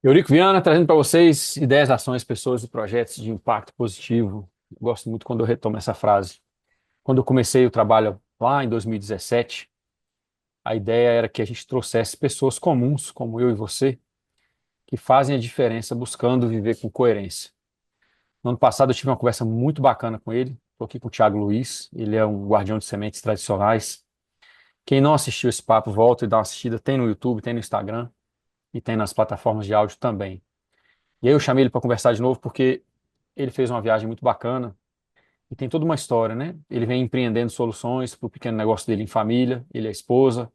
Eurico Viana trazendo para vocês ideias, ações, pessoas e projetos de impacto positivo. Eu gosto muito quando eu retomo essa frase. Quando eu comecei o trabalho lá em 2017, a ideia era que a gente trouxesse pessoas comuns, como eu e você, que fazem a diferença buscando viver com coerência. No ano passado eu tive uma conversa muito bacana com ele. Estou aqui com o Thiago Luiz, ele é um guardião de sementes tradicionais. Quem não assistiu esse papo, volta e dá uma assistida. Tem no YouTube, tem no Instagram e tem nas plataformas de áudio também. E aí eu chamei ele para conversar de novo porque ele fez uma viagem muito bacana e tem toda uma história, né? Ele vem empreendendo soluções para o pequeno negócio dele em família, ele e a esposa,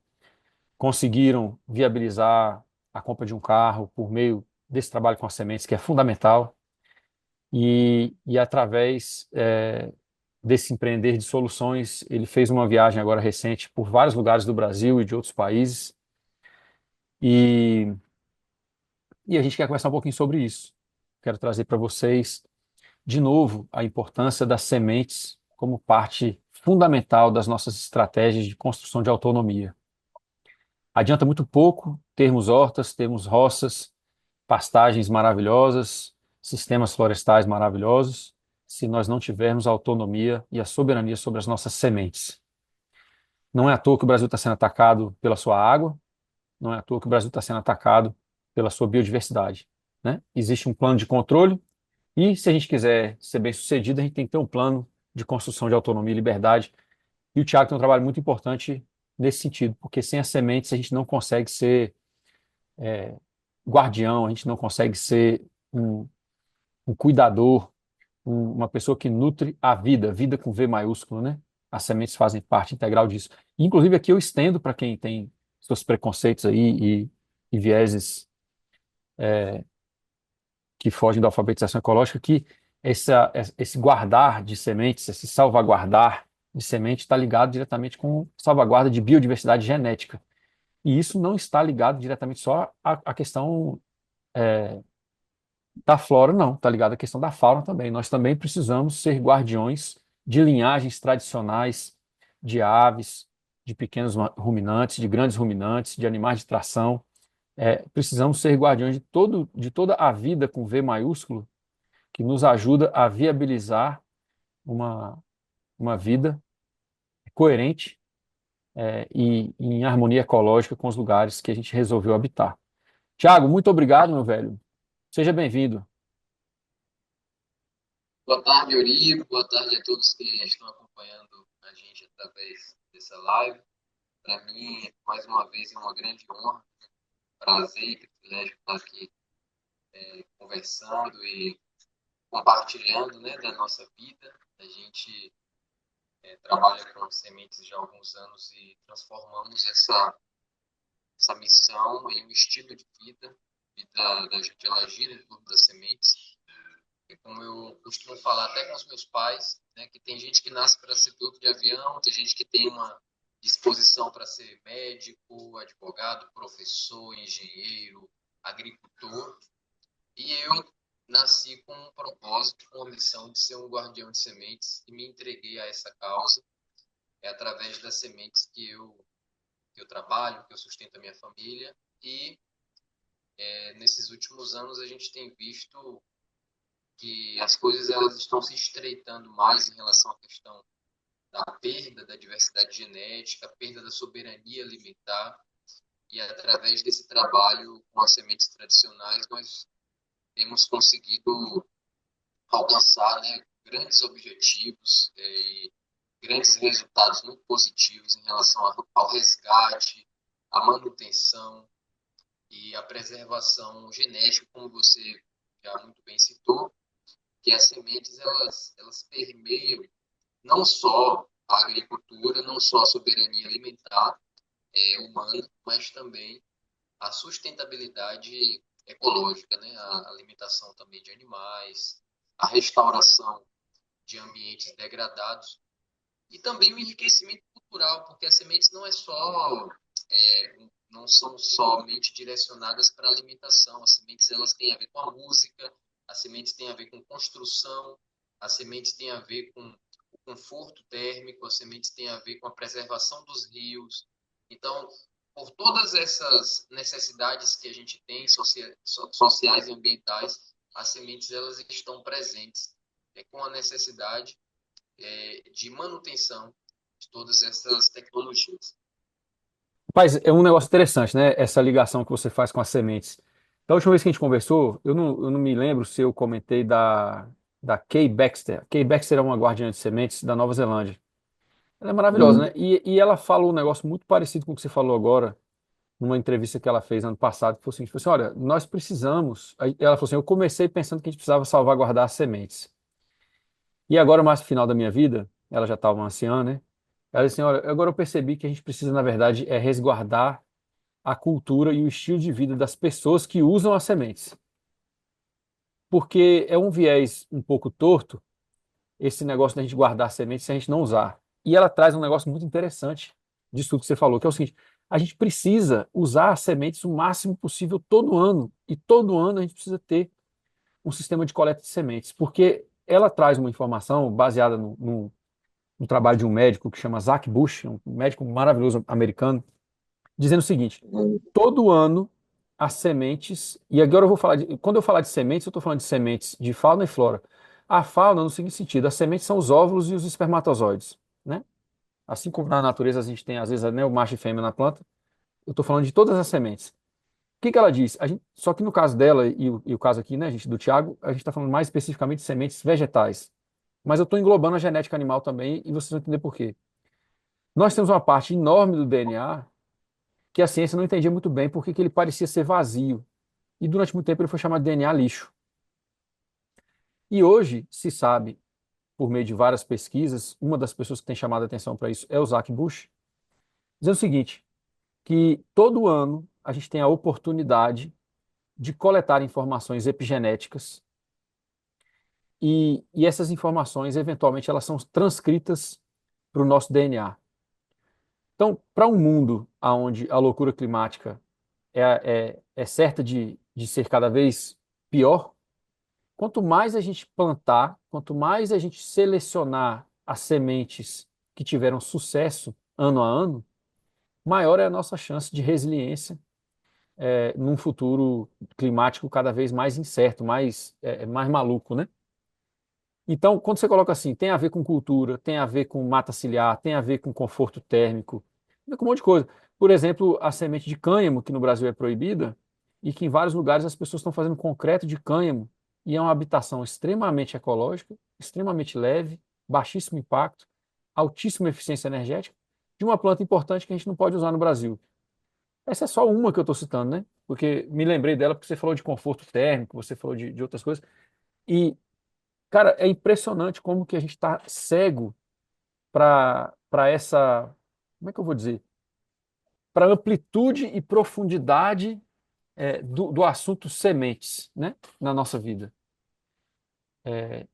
conseguiram viabilizar a compra de um carro por meio desse trabalho com as sementes, que é fundamental, e através desse empreender de soluções, ele fez uma viagem agora recente por vários lugares do Brasil e de outros países, e, e a gente quer conversar um pouquinho sobre isso. Quero trazer para vocês de novo, a importância das sementes como parte fundamental das nossas estratégias de construção de autonomia. Adianta muito pouco termos hortas, termos roças, pastagens maravilhosas, sistemas florestais maravilhosos, se nós não tivermos a autonomia e a soberania sobre as nossas sementes. Não é à toa que o Brasil está sendo atacado pela sua água, não é à toa que o Brasil está sendo atacado pela sua biodiversidade, né? Existe um plano de controle. E se a gente quiser ser bem-sucedido, a gente tem que ter um plano de construção de autonomia e liberdade. E o Tiago tem um trabalho muito importante nesse sentido, porque sem as sementes a gente não consegue ser guardião, a gente não consegue ser um cuidador, uma pessoa que nutre a vida, vida com V maiúsculo, né? As sementes fazem parte integral disso. Inclusive aqui eu estendo para quem tem seus preconceitos aí e vieses que fogem da alfabetização ecológica, que esse guardar de sementes, esse salvaguardar de semente está ligado diretamente com salvaguarda de biodiversidade genética. E isso não está ligado diretamente só à questão da flora, não, está ligado à questão da fauna também. Nós também precisamos ser guardiões de linhagens tradicionais de aves, de pequenos ruminantes, de grandes ruminantes, de animais de tração. Precisamos ser guardiões de toda a vida com V maiúsculo que nos ajuda a viabilizar uma, uma vida coerente e em harmonia ecológica com os lugares que a gente resolveu habitar. Tiago, muito obrigado, meu velho. Seja bem-vindo. Boa tarde, Eurico. Boa tarde a todos que estão acompanhando a gente através dessa live. Para mim, mais uma vez, é uma grande honra, prazer e privilégio estar aqui conversando e compartilhando, né, da nossa vida. A gente trabalha com sementes já há alguns anos e transformamos essa missão em um estilo de vida, vida da gente ela gira em torno das sementes. É como eu costumo falar até com os meus pais, né, que tem gente que nasce para ser piloto de avião, tem gente que tem uma disposição para ser médico, advogado, professor, engenheiro, agricultor, e eu nasci com um propósito, com uma missão de ser um guardião de sementes e me entreguei a essa causa. É através das sementes que eu trabalho, que eu sustento a minha família, e nesses últimos anos a gente tem visto que as coisas elas estão se estreitando mais em relação à questão da perda da diversidade genética, a perda da soberania alimentar, e através desse trabalho com as sementes tradicionais nós temos conseguido alcançar, né, grandes objetivos e grandes resultados muito positivos em relação ao resgate, à manutenção e à preservação genética, como você já muito bem citou, que as sementes elas permeiam não só a agricultura, não só a soberania alimentar humana, mas também a sustentabilidade ecológica, né? A alimentação também de animais, a restauração de ambientes degradados e também o enriquecimento cultural, porque as sementes não são somente direcionadas para a alimentação. As sementes elas têm a ver com a música, as sementes têm a ver com construção, as sementes têm a ver com o conforto térmico, as sementes têm a ver com a preservação dos rios. Então, por todas essas necessidades que a gente tem, sociais e ambientais, as sementes elas estão presentes com a necessidade de manutenção de todas essas tecnologias. Rapaz, é um negócio interessante, né? Essa ligação que você faz com as sementes. Da última vez que a gente conversou, eu não me lembro se eu comentei da Kay Baxter. Kay Baxter é uma guardiã de sementes da Nova Zelândia. Ela é maravilhosa, né? E ela falou um negócio muito parecido com o que você falou agora, numa entrevista que ela fez ano passado, que foi o seguinte, falou assim, olha, nós precisamos... Aí ela falou assim, eu comecei pensando que a gente precisava salvaguardar as sementes. E agora, mais no final da minha vida, ela já estava uma anciã, né? Ela disse assim, olha, agora eu percebi que a gente precisa, na verdade, resguardar a cultura e o estilo de vida das pessoas que usam as sementes. Porque é um viés um pouco torto esse negócio da gente guardar sementes se a gente não usar. E ela traz um negócio muito interessante disso tudo que você falou, que é o seguinte: a gente precisa usar as sementes o máximo possível todo ano. E todo ano a gente precisa ter um sistema de coleta de sementes, porque ela traz uma informação baseada no trabalho de um médico que chama Zach Bush, um médico maravilhoso americano, dizendo o seguinte: todo ano as sementes, e agora eu vou falar quando eu falar de sementes, eu estou falando de sementes de fauna e flora. A fauna, no seguinte sentido, as sementes são os óvulos e os espermatozoides, né? Assim como na natureza a gente tem, às vezes, né, o macho e fêmea na planta, eu estou falando de todas as sementes. O que que ela diz? Só que no caso dela e o caso aqui, né, gente, do Tiago, a gente está falando mais especificamente de sementes vegetais. Mas eu estou englobando a genética animal também e vocês vão entender por quê. Nós temos uma parte enorme do DNA que a ciência não entendia muito bem porque que ele parecia ser vazio. E durante muito tempo ele foi chamado de DNA lixo. E hoje se sabe, por meio de várias pesquisas, uma das pessoas que tem chamado a atenção para isso é o Zach Bush, dizendo o seguinte, que todo ano a gente tem a oportunidade de coletar informações epigenéticas e essas informações, eventualmente, elas são transcritas para o nosso DNA. Então, para um mundo onde a loucura climática é certa de ser cada vez pior, quanto mais a gente plantar, quanto mais a gente selecionar as sementes que tiveram sucesso ano a ano, maior é a nossa chance de resiliência num futuro climático cada vez mais incerto, mais maluco, né? Então, quando você coloca assim, tem a ver com cultura, tem a ver com mata ciliar, tem a ver com conforto térmico, tem a ver com um monte de coisa. Por exemplo, a semente de cânhamo, que no Brasil é proibida, e que em vários lugares as pessoas estão fazendo concreto de cânhamo, e é uma habitação extremamente ecológica, extremamente leve, baixíssimo impacto, altíssima eficiência energética, de uma planta importante que a gente não pode usar no Brasil. Essa é só uma que eu estou citando, né? Porque me lembrei dela porque você falou de conforto térmico, você falou de outras coisas. E cara, é impressionante como que a gente está cego para essa, como é que eu vou dizer? Para amplitude e profundidade do assunto sementes, né, na nossa vida.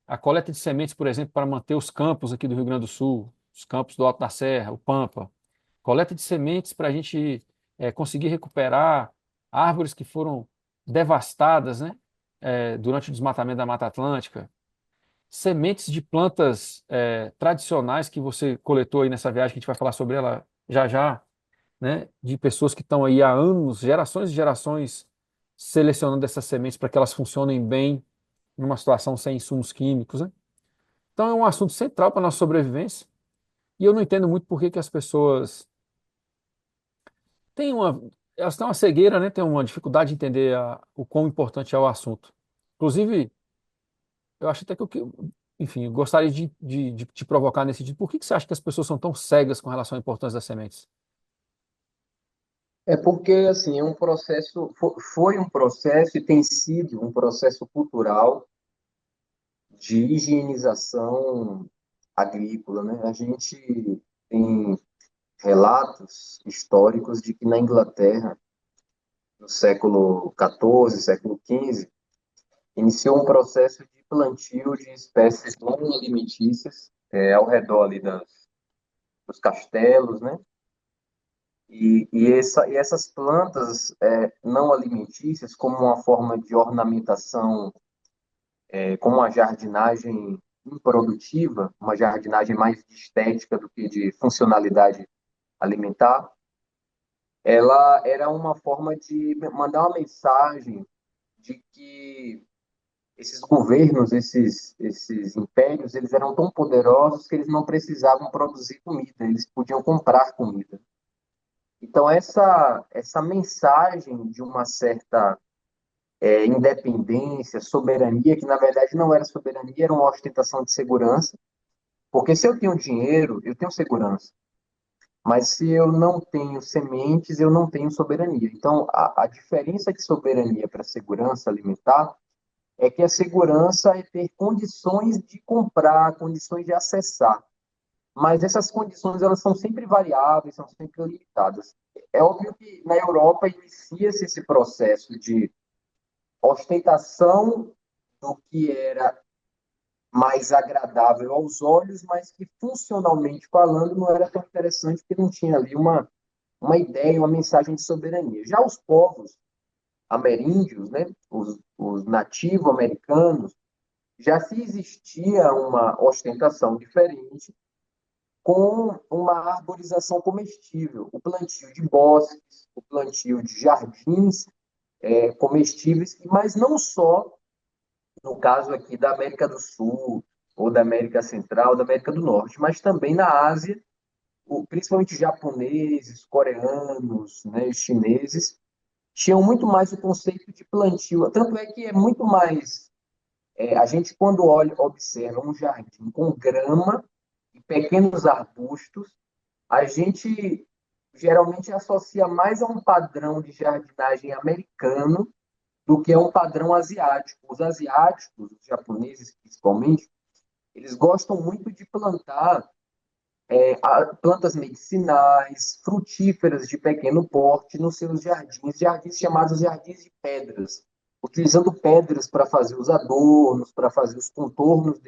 A coleta de sementes, por exemplo, para manter os campos aqui do Rio Grande do Sul, os campos do Alto da Serra, o Pampa. Coleta de sementes para a gente conseguir recuperar árvores que foram devastadas, né, durante o desmatamento da Mata Atlântica, sementes de plantas tradicionais que você coletou aí nessa viagem, que a gente vai falar sobre ela já já, né? De pessoas que estão aí há anos, gerações e gerações, selecionando essas sementes para que elas funcionem bem numa situação sem insumos químicos, né? Então é um assunto central para a nossa sobrevivência e eu não entendo muito por que que as pessoas têm elas têm uma cegueira, né? Têm uma dificuldade de entender o quão importante é o assunto. Inclusive, eu acho até enfim, eu gostaria de te provocar nesse sentido. Por que que você acha que as pessoas são tão cegas com relação à importância das sementes? É porque, assim, é um processo, foi um processo e tem sido um processo cultural de higienização agrícola, né? A gente tem relatos históricos de que na Inglaterra, no século XIV, século XV, iniciou um processo de plantio de espécies não alimentícias ao redor ali dos castelos, né? E essas plantas não alimentícias, como uma forma de ornamentação, como uma jardinagem improdutiva, uma jardinagem mais de estética do que de funcionalidade alimentar, ela era uma forma de mandar uma mensagem de que esses governos, esses impérios, eles eram tão poderosos que eles não precisavam produzir comida, eles podiam comprar comida. Então, essa mensagem de uma certa independência, soberania, que na verdade não era soberania, era uma ostentação de segurança, porque se eu tenho dinheiro, eu tenho segurança. Mas se eu não tenho sementes, eu não tenho soberania. Então, a diferença de soberania para segurança alimentar é que a segurança é ter condições de comprar, condições de acessar. Mas essas condições elas são sempre variáveis, são sempre limitadas. É óbvio que na Europa inicia-se esse processo de ostentação do que era mais agradável aos olhos, mas que funcionalmente falando não era tão interessante porque não tinha ali uma ideia, uma mensagem de soberania. Já os povos ameríndios, né, os nativo-americanos, já se existia uma ostentação diferente com uma arborização comestível, o plantio de bosques, o plantio de jardins comestíveis, mas não só no caso aqui da América do Sul, ou da América Central, da América do Norte, mas também na Ásia, principalmente japoneses, coreanos, né, chineses, tinham muito mais o conceito de plantio. Tanto é que é muito mais. A gente, quando olha, observa um jardim com grama e pequenos arbustos, a gente geralmente associa mais a um padrão de jardinagem americano do que a um padrão asiático. Os asiáticos, os japoneses principalmente, eles gostam muito de plantar plantas medicinais, frutíferas de pequeno porte nos seus jardins, jardins chamados jardins de pedras, utilizando pedras para fazer os adornos, para fazer os contornos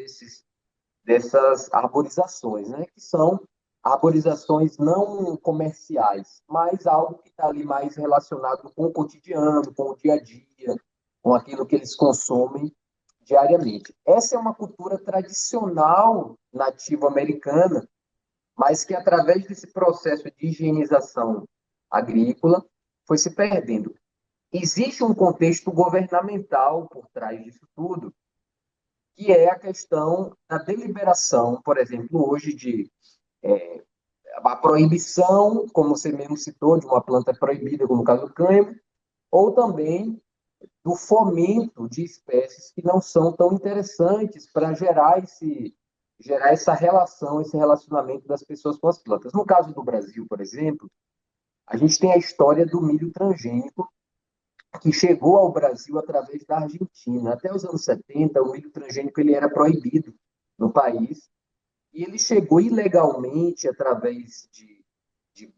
dessas arborizações, né? Que são arborizações não comerciais, mas algo que está ali mais relacionado com o cotidiano, com o dia a dia, com aquilo que eles consomem diariamente. Essa é uma cultura tradicional nativa-americana, mas que através desse processo de higienização agrícola foi se perdendo. Existe um contexto governamental por trás disso tudo, que é a questão da deliberação, por exemplo, hoje de a proibição, como você mesmo citou, de uma planta proibida, como o caso do cânhamo, ou também do fomento de espécies que não são tão interessantes para gerar essa relação, esse relacionamento das pessoas com as plantas. No caso do Brasil, por exemplo, a gente tem a história do milho transgênico, que chegou ao Brasil através da Argentina. Até os anos 70, o milho transgênico ele era proibido no país, e ele chegou ilegalmente através de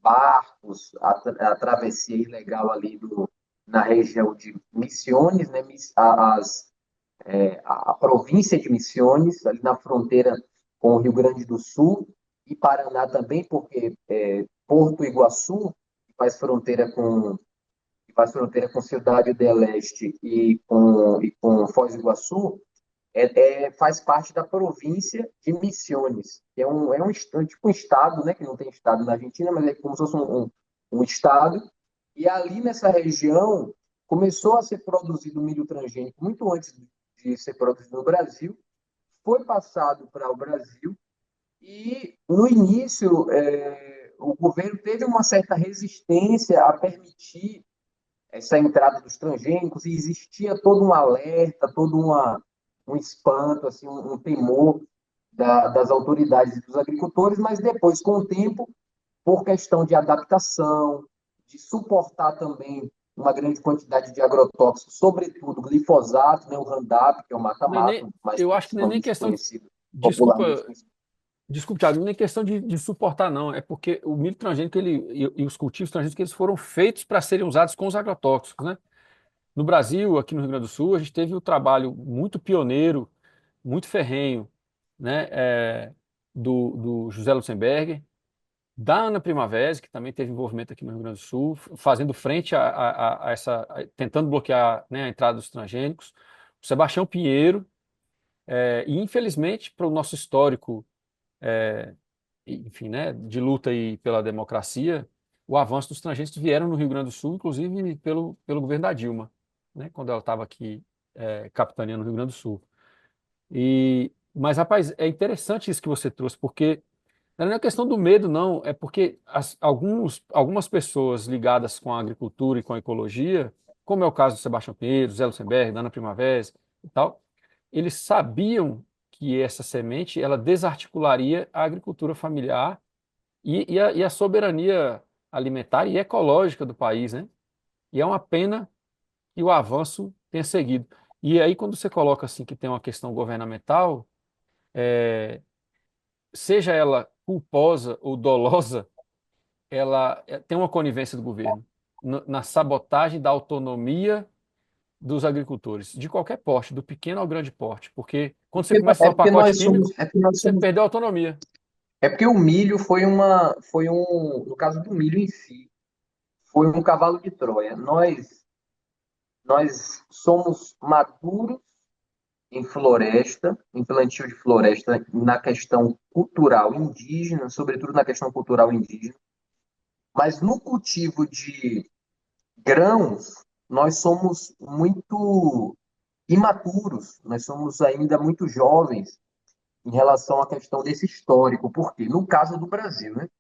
barcos, a travessia ilegal ali na região de Misiones, né, a província de Misiones, ali na fronteira com o Rio Grande do Sul, e Paraná também, porque Porto Iguaçu, que faz fronteira com Cidade del Este e com Foz do Iguaçu, faz parte da província de Misiones, que é um tipo um estado, né, que não tem estado na Argentina, mas é como se fosse um estado. E ali nessa região começou a ser produzido milho transgênico muito antes de ser produzido no Brasil, foi passado para o Brasil e no início o governo teve uma certa resistência a permitir essa entrada dos transgênicos e existia todo um alerta, um espanto, assim, um temor das autoridades e dos agricultores, mas depois, com o tempo, por questão de adaptação, de suportar também uma grande quantidade de agrotóxicos, sobretudo glifosato, né, o Roundup, que é o mata-mato, mais Eu acho que não é nem tradicionalmente questão. conhecido Desculpa, popularmente. desculpa, Thiago, não é nem questão de suportar, não. É porque o milho transgênico e os cultivos transgênicos eles foram feitos para serem usados com os agrotóxicos, né? No Brasil, aqui no Rio Grande do Sul, a gente teve um trabalho muito pioneiro, muito ferrenho, né, do José Lutzenberger, da Ana Primavera, que também teve envolvimento aqui no Rio Grande do Sul, fazendo frente tentando bloquear, né, a entrada dos transgênicos, o Sebastião Pinheiro, e infelizmente, para o nosso histórico, enfim, né, de luta aí pela democracia, o avanço dos transgênicos vieram no Rio Grande do Sul, inclusive pelo governo da Dilma, né, quando ela estava aqui capitaneando no Rio Grande do Sul. Mas, rapaz, é interessante isso que você trouxe, porque não é questão do medo, não, é porque algumas pessoas ligadas com a agricultura e com a ecologia, como é o caso do Sebastião Pinheiro, Zé Lucenberg, Dana Primavera e tal, eles sabiam que essa semente ela desarticularia a agricultura familiar e a soberania alimentar e ecológica do país, né? E é uma pena que o avanço tenha seguido. E aí, quando você coloca assim que tem uma questão governamental, seja ela culposa ou dolosa, ela tem uma conivência do governo na sabotagem da autonomia dos agricultores, de qualquer porte, do pequeno ao grande porte, porque quando você começa a usar o pacote químico, você perdeu a autonomia. É porque o milho no caso do milho em si, foi um cavalo de Troia. Nós somos maduros em floresta, em plantio de floresta, na questão cultural indígena, sobretudo na questão cultural indígena, mas no cultivo de grãos, nós somos muito imaturos, nós somos ainda muito jovens em relação à questão desse histórico. Por quê? No caso do Brasil, né?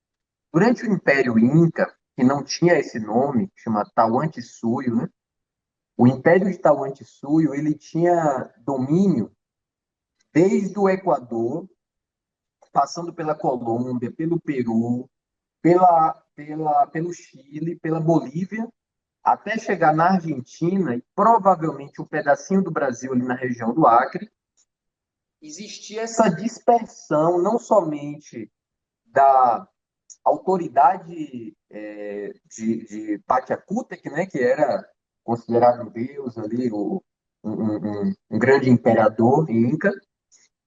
Durante o Império Inca, que não tinha esse nome, chama Tahuantinsuyo, né? O Império de Tahuantinsuyo, ele tinha domínio desde o Equador, passando pela Colômbia, pelo Peru, pelo Chile, pela Bolívia, até chegar na Argentina e provavelmente um pedacinho do Brasil ali na região do Acre. Existia essa dispersão não somente da autoridade de Pachacútec, né, que era considerado um deus ali, um grande imperador inca,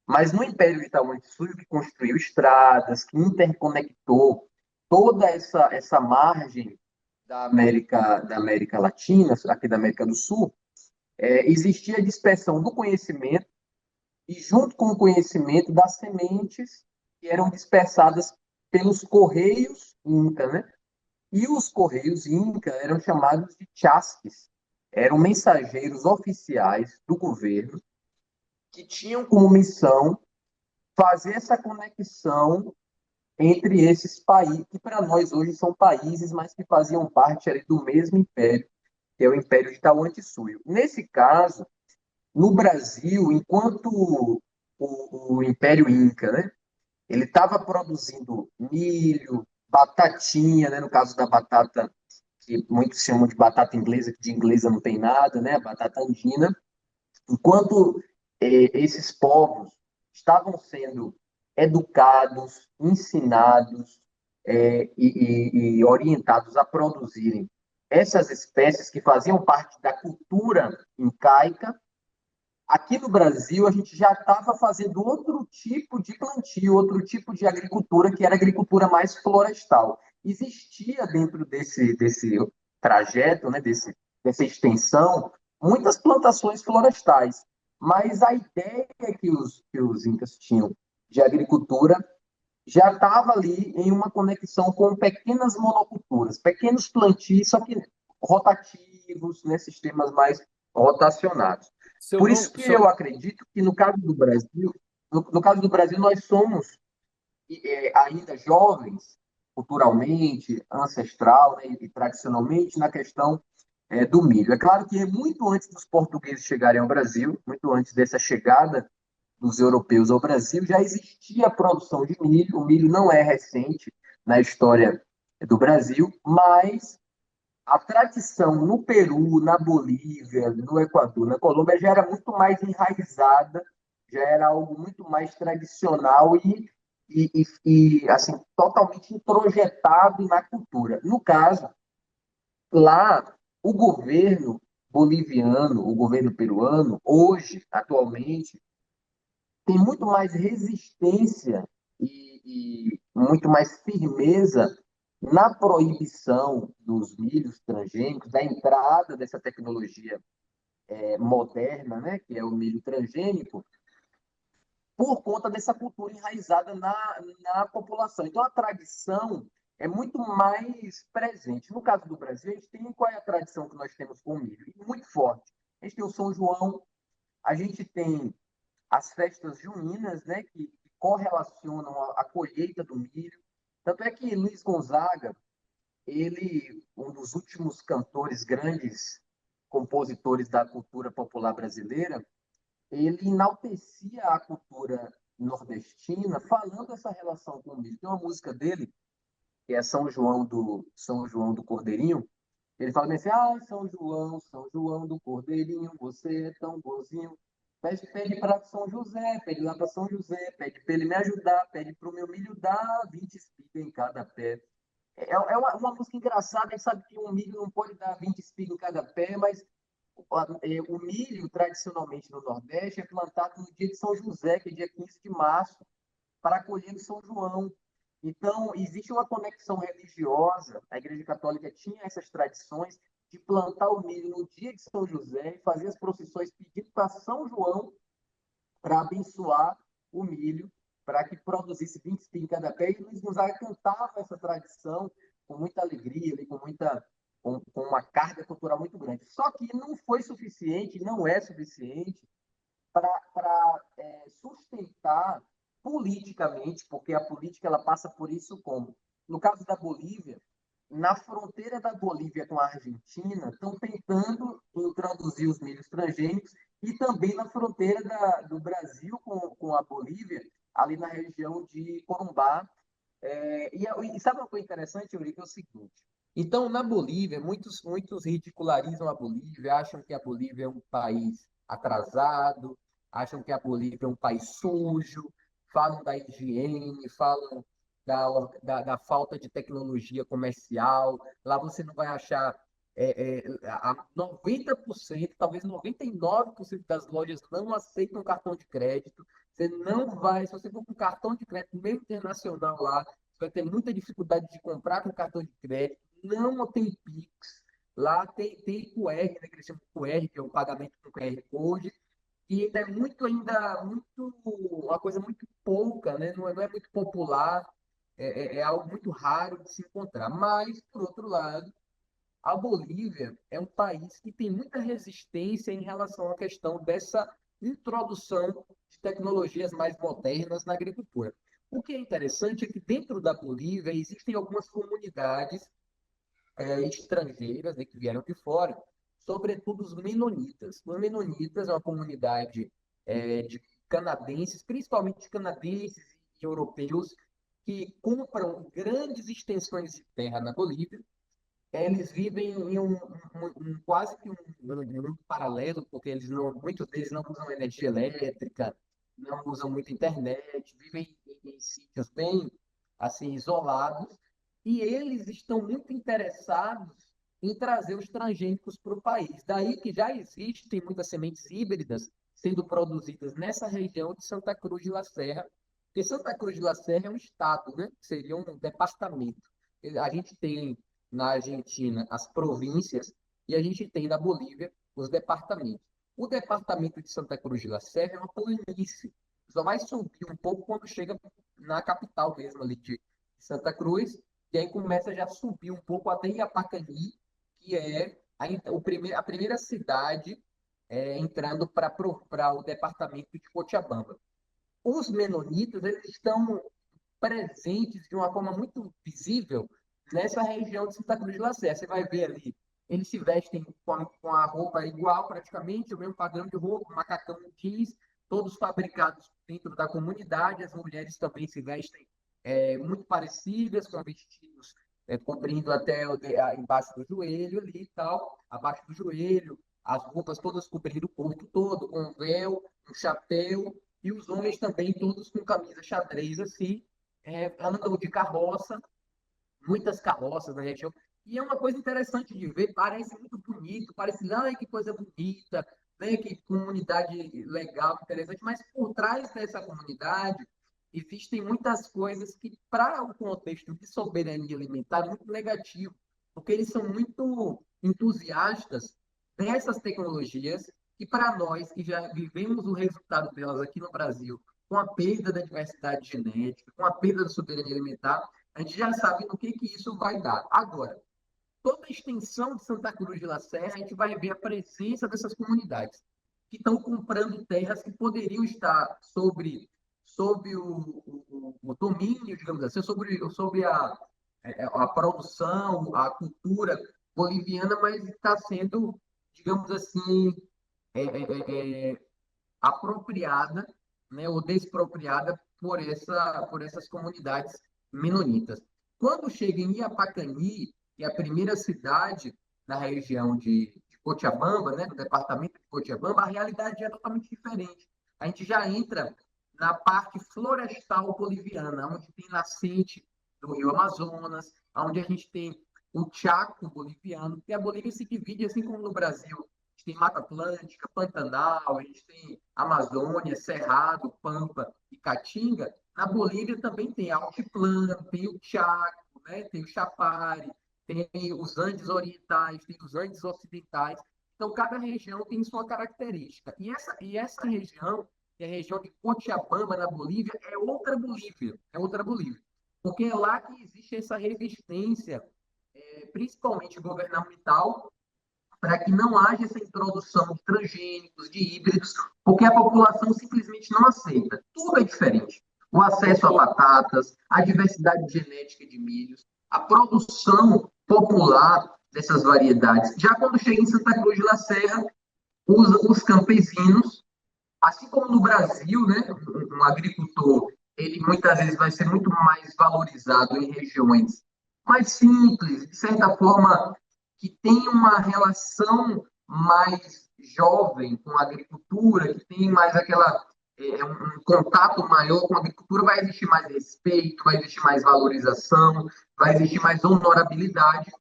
mas no Império de Tahuantinsuyo, que construiu estradas, que interconectou toda essa margem da América Latina, aqui da América do Sul, existia a dispersão do conhecimento e, junto com o conhecimento, das sementes que eram dispersadas pelos correios Inca, né? E os correios Inca eram chamados de chasques, eram mensageiros oficiais do governo que tinham como missão fazer essa conexão entre esses países, que para nós hoje são países, mas que faziam parte ali do mesmo império, que é o Império de Tahuantinsuyo. Nesse caso, no Brasil, enquanto o Império Inca, né, ele estava produzindo milho, batatinha, né, no caso da batata, que muitos chamam de batata inglesa, que de inglesa não tem nada, né, a batata andina, enquanto esses povos estavam sendo educados, ensinados e orientados a produzirem essas espécies que faziam parte da cultura incaica, aqui no Brasil a gente já estava fazendo outro tipo de plantio, outro tipo de agricultura, que era a agricultura mais florestal. Existia dentro desse trajeto, né, dessa extensão, muitas plantações florestais, mas a ideia que os incas tinham de agricultura já estava ali em uma conexão com pequenas monoculturas, pequenos plantios, só que rotativos, né, sistemas mais rotacionados. Se eu Por não, isso que se eu- eu acredito que no caso do Brasil, no caso do Brasil nós somos ainda jovens, culturalmente, ancestral, né, e tradicionalmente na questão do milho. É claro que muito antes dos portugueses chegarem ao Brasil, muito antes dessa chegada dos europeus ao Brasil, já existia a produção de milho. O milho não é recente na história do Brasil, mas a tradição no Peru, na Bolívia, no Equador, na Colômbia já era muito mais enraizada, já era algo muito mais tradicional e assim, totalmente introjetado na cultura. No caso, lá, o governo boliviano, o governo peruano, hoje, atualmente, tem muito mais resistência e muito mais firmeza na proibição dos milhos transgênicos, da entrada dessa tecnologia moderna, né, que é o milho transgênico, por conta dessa cultura enraizada na população. Então, a tradição é muito mais presente. No caso do Brasil, a gente tem qual é a tradição que nós temos com o milho? Muito forte. A gente tem o São João, a gente tem as festas juninas, né, que correlacionam a colheita do milho. Tanto é que Luiz Gonzaga, ele, um dos últimos cantores grandes compositores da cultura popular brasileira, ele enaltecia a cultura nordestina falando essa relação com o milho. Tem uma música dele, que é São João do Cordeirinho. Ele fala bem assim: ah, São João do Cordeirinho, você é tão bonzinho. Pede para São José, pede lá para São José, pede para ele me ajudar, pede para o meu milho dar 20 espigas em cada pé. É uma música engraçada. A gente sabe que um milho não pode dar 20 espigas em cada pé, mas o milho, tradicionalmente no Nordeste, é plantado no dia de São José, que é dia 15 de março, para a colher de São João. Então, existe uma conexão religiosa. A Igreja Católica tinha essas tradições de plantar o milho no dia de São José e fazer as procissões pedindo para São João para abençoar o milho, para que produzisse 20 espigas em cada pé. E Luiz Gonzaga cantava essa tradição com muita alegria, com uma carga cultural muito grande. Só que não foi suficiente, não é suficiente para sustentar politicamente, porque a política ela passa por isso como, no caso da Bolívia, na fronteira da Bolívia com a Argentina, estão tentando introduzir os milhos transgênicos e também na fronteira do Brasil com a Bolívia, ali na região de Corumbá. E sabe uma coisa interessante, Eurico? É o seguinte. Então, na Bolívia, muitos ridicularizam a Bolívia, acham que a Bolívia é um país atrasado, acham que a Bolívia é um país sujo, falam da higiene, falam da falta de tecnologia comercial. Lá você não vai achar 90%, talvez 99% das lojas não aceitam cartão de crédito. Você não vai, se você for com cartão de crédito mesmo internacional lá, você vai ter muita dificuldade de comprar com cartão de crédito. Não tem Pix. Lá tem QR, né, que eles chamam de QR, que é o pagamento com QR Code, e ainda muito, uma coisa muito pouca, né? Não é muito popular, é algo muito raro de se encontrar. Mas, por outro lado, a Bolívia é um país que tem muita resistência em relação à questão dessa introdução de tecnologias mais modernas na agricultura. O que é interessante é que dentro da Bolívia existem algumas comunidades estrangeiras, né, que vieram de fora, sobretudo os menonitas. Os menonitas é uma comunidade de canadenses, principalmente de canadenses e europeus, que compram grandes extensões de terra na Bolívia. Eles vivem em quase que um mundo paralelo, porque muitos deles não usam energia elétrica, não usam muita internet, vivem em sítios bem assim isolados, e eles estão muito interessados em trazer os transgênicos para o país. Daí que já existem muitas sementes híbridas sendo produzidas nessa região de Santa Cruz de La Serra, porque Santa Cruz de La Serra é um estado, né? Seria um departamento. A gente tem na Argentina as províncias e a gente tem na Bolívia os departamentos. O departamento de Santa Cruz de La Serra é uma planície. Só vai subir um pouco quando chega na capital mesmo ali de Santa Cruz, e aí começa já a subir um pouco até Iapacani, que é a primeira cidade entrando para o departamento de Cochabamba. Os menonitas eles estão presentes de uma forma muito visível nessa região de Santa Cruz de La Serra. Você vai ver ali, eles se vestem com a roupa igual, praticamente, o mesmo padrão de roupa, macacão jeans, todos fabricados dentro da comunidade. As mulheres também se vestem muito parecidas, com vestidos cobrindo até embaixo do joelho ali e tal, abaixo do joelho, as roupas todas cobrindo o corpo todo, com um véu, um chapéu, e os homens também todos com camisa xadrez assim, andam de carroça, muitas carroças na região. E é uma coisa interessante de ver, parece muito bonito, parece, ai, que coisa bonita, né, que comunidade legal, interessante, mas por trás dessa comunidade existem muitas coisas que, para o contexto de soberania alimentar, é muito negativo, porque eles são muito entusiastas dessas tecnologias que, para nós, que já vivemos o resultado delas aqui no Brasil, com a perda da diversidade genética, com a perda da soberania alimentar, A gente já sabe no que isso vai dar. Agora, toda a extensão de Santa Cruz de La Serra, a gente vai ver a presença dessas comunidades que estão comprando terras que poderiam estar sobre o domínio, digamos assim, sobre a produção, a cultura boliviana, mas está sendo, digamos assim, é, é, é, apropriada, né, ou despropriada por essas comunidades menonitas. Quando chega em Iapacani, que é a primeira cidade da região de Cochabamba, né, do departamento de Cochabamba, a realidade é totalmente diferente. A gente já entra na parte florestal boliviana, onde tem nascente do Rio Amazonas, onde a gente tem o Chaco boliviano, que a Bolívia se divide, assim como no Brasil, a gente tem Mata Atlântica, Pantanal, a gente tem Amazônia, Cerrado, Pampa e Caatinga. Na Bolívia também tem Altiplano, tem o Chaco, né? Tem o Chapare, tem os Andes orientais, tem os Andes ocidentais. Então, cada região tem sua característica. E essa região, que é a região de Cochabamba, na Bolívia, é outra Bolívia. É outra Bolívia. Porque é lá que existe essa resistência, principalmente governamental, para que não haja essa introdução de transgênicos, de híbridos, porque a população simplesmente não aceita. Tudo é diferente. O acesso a batatas, a diversidade genética de milhos, a produção popular dessas variedades. Já quando chega em Santa Cruz de La Serra, os campesinos, assim como no Brasil, né, um agricultor, ele muitas vezes vai ser muito mais valorizado em regiões mais simples, de certa forma, que tem uma relação mais jovem com a agricultura, que tem mais um contato maior com a agricultura, vai existir mais respeito, vai existir mais valorização, vai existir mais honorabilidade.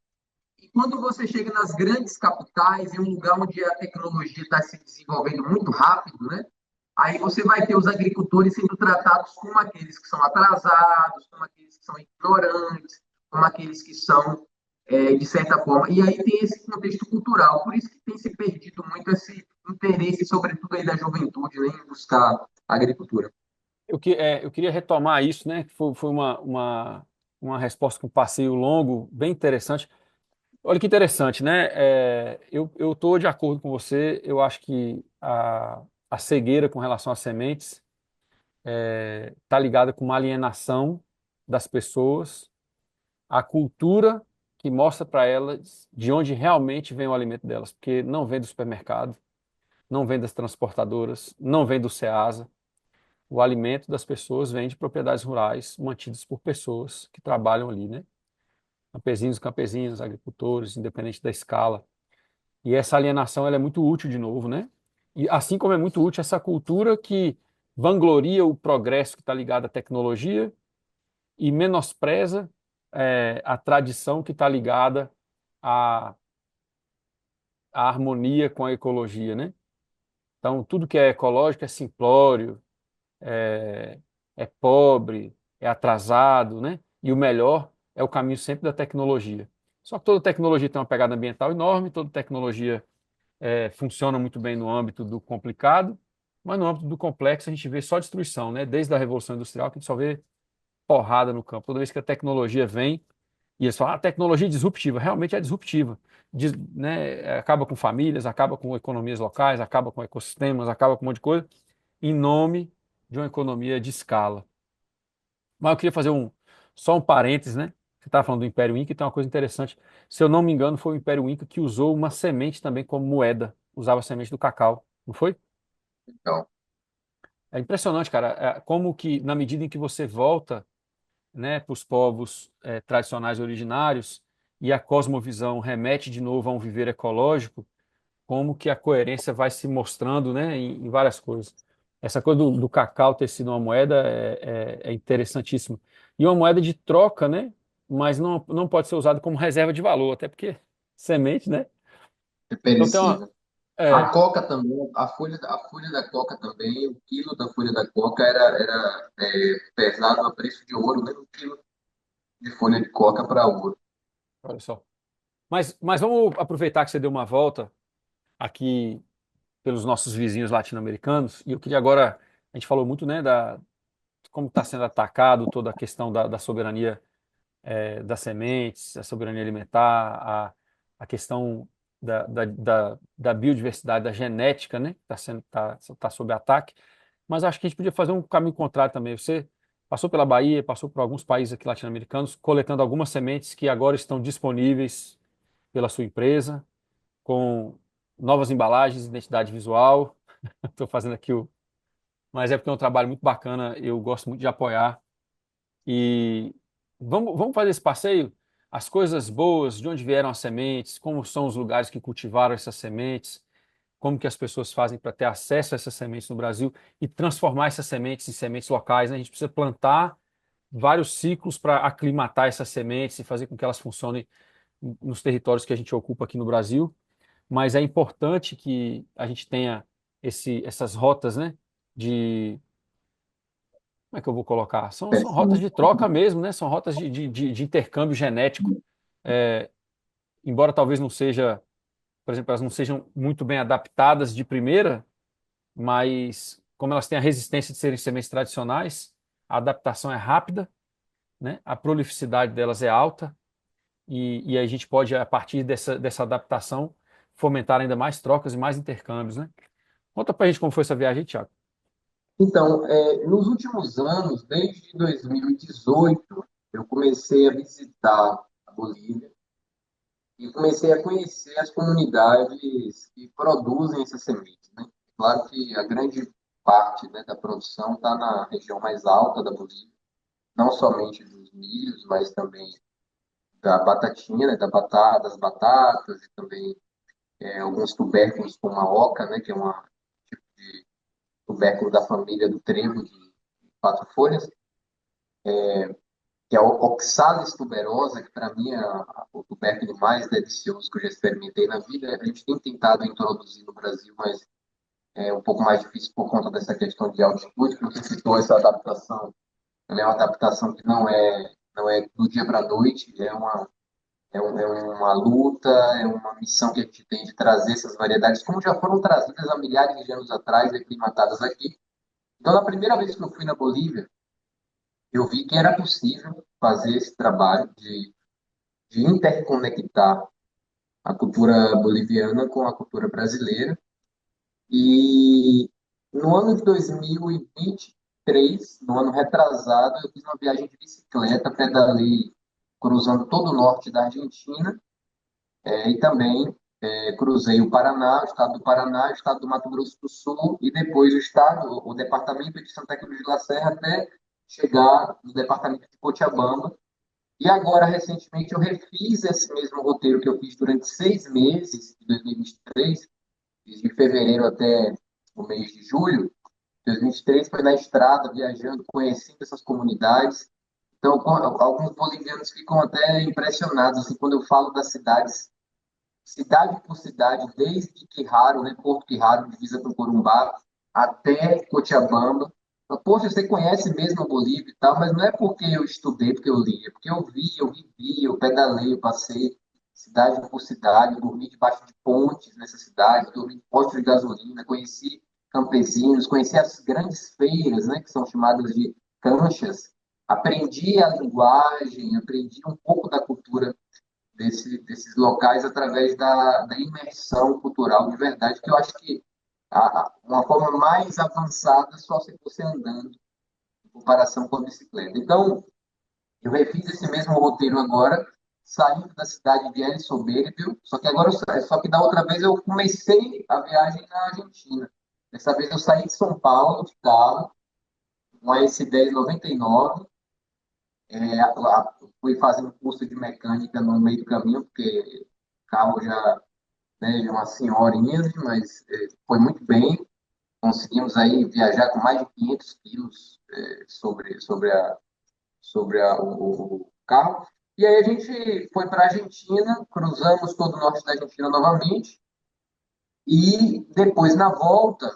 E quando você chega nas grandes capitais, em um lugar onde a tecnologia está se desenvolvendo muito rápido, né? Aí você vai ter os agricultores sendo tratados como aqueles que são atrasados, como aqueles que são ignorantes, como aqueles que são, de certa forma. E aí tem esse contexto cultural, por isso que tem se perdido muito esse interesse, sobretudo aí da juventude, né, em buscar a agricultura. Eu queria retomar isso, né? Que foi uma resposta com um passeio longo, bem interessante. Olha que interessante, né? Eu estou de acordo com você. Eu acho que a cegueira com relação às sementes está ligada com uma alienação das pessoas, a cultura que mostra para elas de onde realmente vem o alimento delas, porque não vem do supermercado, não vem das transportadoras, não vem do Ceasa. O alimento das pessoas vem de propriedades rurais mantidas por pessoas que trabalham ali, né? Campesinos, campesinas, agricultores, independente da escala. E essa alienação ela é muito útil de novo, né? E assim como é muito útil essa cultura que vangloria o progresso que está ligado à tecnologia e menospreza a tradição que está ligada à, à harmonia com a ecologia, né? Então, tudo que é ecológico é simplório, é, é pobre, é atrasado, né? E o melhor é o caminho sempre da tecnologia. Só que toda tecnologia tem uma pegada ambiental enorme, toda tecnologia funciona muito bem no âmbito do complicado, mas no âmbito do complexo a gente vê só destruição, né? Desde a Revolução Industrial que a gente só vê porrada no campo. Toda vez que a tecnologia vem, e eles falam, a tecnologia é disruptiva, realmente é disruptiva. Né, acaba com famílias, acaba com economias locais, acaba com ecossistemas, acaba com um monte de coisa, em nome de uma economia de escala. Mas eu queria fazer só um parênteses, né? Você estava falando do Império Inca, e tem uma coisa interessante. Se eu não me engano, foi o Império Inca que usou uma semente também como moeda. Usava a semente do cacau, não foi? Então, É impressionante, cara, como que na medida em que você volta, né, para os povos tradicionais originários e a cosmovisão remete de novo a um viver ecológico, como que a coerência vai se mostrando, né, em várias coisas. Essa coisa do cacau ter sido uma moeda é interessantíssima. E uma moeda de troca, né, mas não pode ser usada como reserva de valor, até porque semente, né? é Então tem uma... perecível. A É, coca também, a folha da coca também, o quilo da folha da coca era pesado a preço de ouro, né? Um quilo de folha de coca para ouro. olha só. Mas vamos aproveitar que você deu uma volta aqui pelos nossos vizinhos latino-americanos, e eu queria agora, a gente falou muito, né, de como está sendo atacado toda a questão da soberania das sementes, a soberania alimentar, a questão da biodiversidade, da genética, né? Tá sob ataque. Mas acho que a gente podia fazer um caminho contrário também. Você passou pela Bahia, passou por alguns países aqui latino-americanos, coletando algumas sementes que agora estão disponíveis pela sua empresa, com novas embalagens, identidade visual. Estou fazendo aqui o. Mas é porque é um trabalho muito bacana, eu gosto muito de apoiar. E vamos fazer esse passeio? As coisas boas, de onde vieram as sementes, como são os lugares que cultivaram essas sementes, como que as pessoas fazem para ter acesso a essas sementes no Brasil e transformar essas sementes em sementes locais, né? A gente precisa plantar vários ciclos para aclimatar essas sementes e fazer com que elas funcionem nos territórios que a gente ocupa aqui no Brasil. Mas é importante que a gente tenha essas rotas, né? De como é que eu vou colocar? São rotas Perfeito. de troca mesmo, né? São rotas de intercâmbio genético. É, embora talvez não seja, por exemplo, elas não sejam muito bem adaptadas de primeira, mas como elas têm a resistência de serem sementes tradicionais, a adaptação é rápida, né? A prolificidade delas é alta e a gente pode, a partir dessa adaptação, fomentar ainda mais trocas e mais intercâmbios, né? Conta pra gente como foi essa viagem, Thiago. Então, nos últimos anos, desde 2018, eu comecei a visitar a Bolívia e comecei a conhecer as comunidades que produzem essas sementes, né? Claro que a grande parte, né, da produção está na região mais alta da Bolívia, não somente dos milhos, mas também da batatinha, né, das batatas e também alguns tubérculos como a oca, né, que é um tubérculo da família do trevo de quatro folhas, que é a Oxalis tuberosa, que para mim é o tubérculo mais delicioso que eu já experimentei na vida. A gente tem tentado introduzir no Brasil, mas é um pouco mais difícil por conta dessa questão de altitude, que você citou essa adaptação. Ela é uma adaptação que não é do dia para a noite, é uma luta, é uma missão que a gente tem de trazer essas variedades, como já foram trazidas há milhares de anos atrás e aclimatadas aqui. Então, na primeira vez que eu fui na Bolívia, eu vi que era possível fazer esse trabalho de interconectar a cultura boliviana com a cultura brasileira. E no ano de 2023, no ano retrasado, eu fiz uma viagem de bicicleta, pedalei cruzando todo o norte da Argentina, e também cruzei o Paraná, o estado do Paraná, o estado do Mato Grosso do Sul e depois o departamento de Santa Cruz de la Serra até chegar no departamento de Cochabamba. E agora, recentemente, eu refiz esse mesmo roteiro que eu fiz durante 6 meses de 2023, de fevereiro até o mês de julho de 2023, foi na estrada, viajando, conhecendo essas comunidades. Então, alguns bolivianos ficam até impressionados assim, quando eu falo das cidades, cidade por cidade, desde Quirraro, né, Porto Quirraro, divisa com Corumbá, até Cochabamba. Poxa, você conhece mesmo a Bolívia e tal, mas não é porque eu estudei, porque eu li, é porque eu vi, eu vivi, eu pedalei, eu passei cidade por cidade, eu dormi debaixo de pontes nessa cidade, dormi em postos de gasolina, conheci campesinos, conheci as grandes feiras, né, que são chamadas de canchas, aprendi a linguagem, aprendi um pouco da cultura desses locais através da imersão cultural de verdade, que eu acho que uma forma mais avançada só se fosse andando, em comparação com a bicicleta. Então, eu refiz esse mesmo roteiro agora, saindo da cidade de El Soberbio, só que agora, só que da outra vez eu comecei a viagem na Argentina. Dessa vez eu saí de São Paulo, de carro, uma S10 99, fui fazer um curso de mecânica no meio do caminho, porque o carro já, né, já é uma senhorinha, mas foi muito bem. Conseguimos aí viajar com mais de 500 quilos sobre o carro. E aí a gente foi para a Argentina, cruzamos todo o norte da Argentina novamente, e depois, na volta,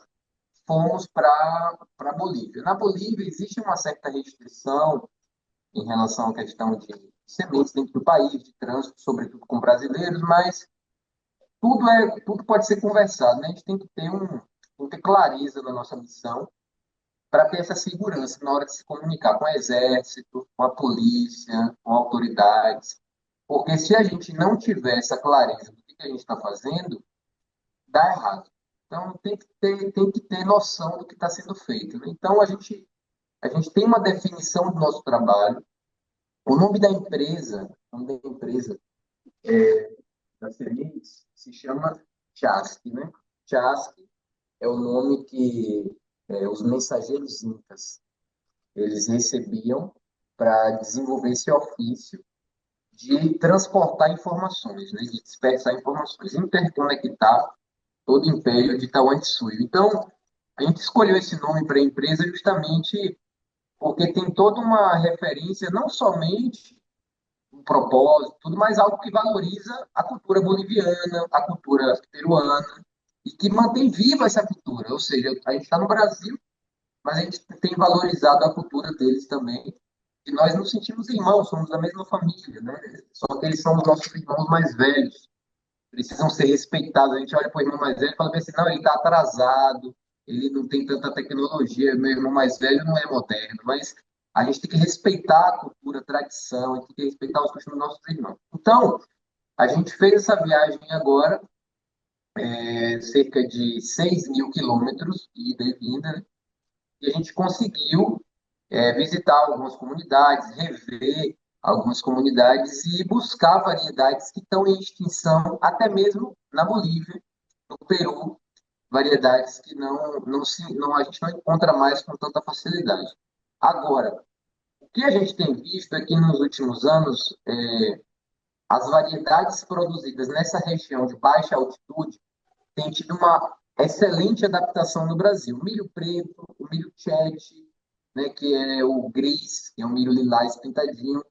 fomos para a Bolívia. Na Bolívia existe uma certa restrição em relação à questão de sementes dentro do país, de trânsito, sobretudo com brasileiros, mas tudo pode ser conversado, né? A gente tem que ter clareza na nossa missão para ter essa segurança na hora de se comunicar com o exército, com a polícia, com autoridades. Porque se a gente não tiver essa clareza do que a gente está fazendo, dá errado. Então, tem que ter noção do que está sendo feito, né? Então, a gente tem uma definição do nosso trabalho. O nome da empresa da CEMIG se chama Chasqui, né? Chasqui é o nome que os mensageiros incas eles recebiam para desenvolver esse ofício de transportar informações, né? De dispersar informações, interconectar todo o império de Tahuantinsuyo. Então, a gente escolheu esse nome para a empresa justamente porque tem toda uma referência, não somente um propósito, tudo mais algo que valoriza a cultura boliviana, a cultura peruana, e que mantém viva essa cultura. Ou seja, a gente está no Brasil, mas a gente tem valorizado a cultura deles também. E nós nos sentimos irmãos, somos da mesma família, né? Só que eles são os nossos irmãos mais velhos, precisam ser respeitados. A gente olha para o irmão mais velho e fala assim, não, ele está atrasado, ele não tem tanta tecnologia, meu irmão mais velho não é moderno, mas a gente tem que respeitar a cultura, a tradição, a gente tem que respeitar os costumes dos nossos irmãos. Então, a gente fez essa viagem agora, cerca de 6.000 quilômetros, ida e vinda, né? E a gente conseguiu visitar algumas comunidades, rever algumas comunidades e buscar variedades que estão em extinção, até mesmo na Bolívia, no Peru, variedades que a gente não encontra mais com tanta facilidade. Agora, o que a gente tem visto é que nos últimos anos, as variedades produzidas nessa região de baixa altitude têm tido uma excelente adaptação no Brasil. O milho preto, o milho chat, né, que é o gris, que é um milho lilás pintadinho,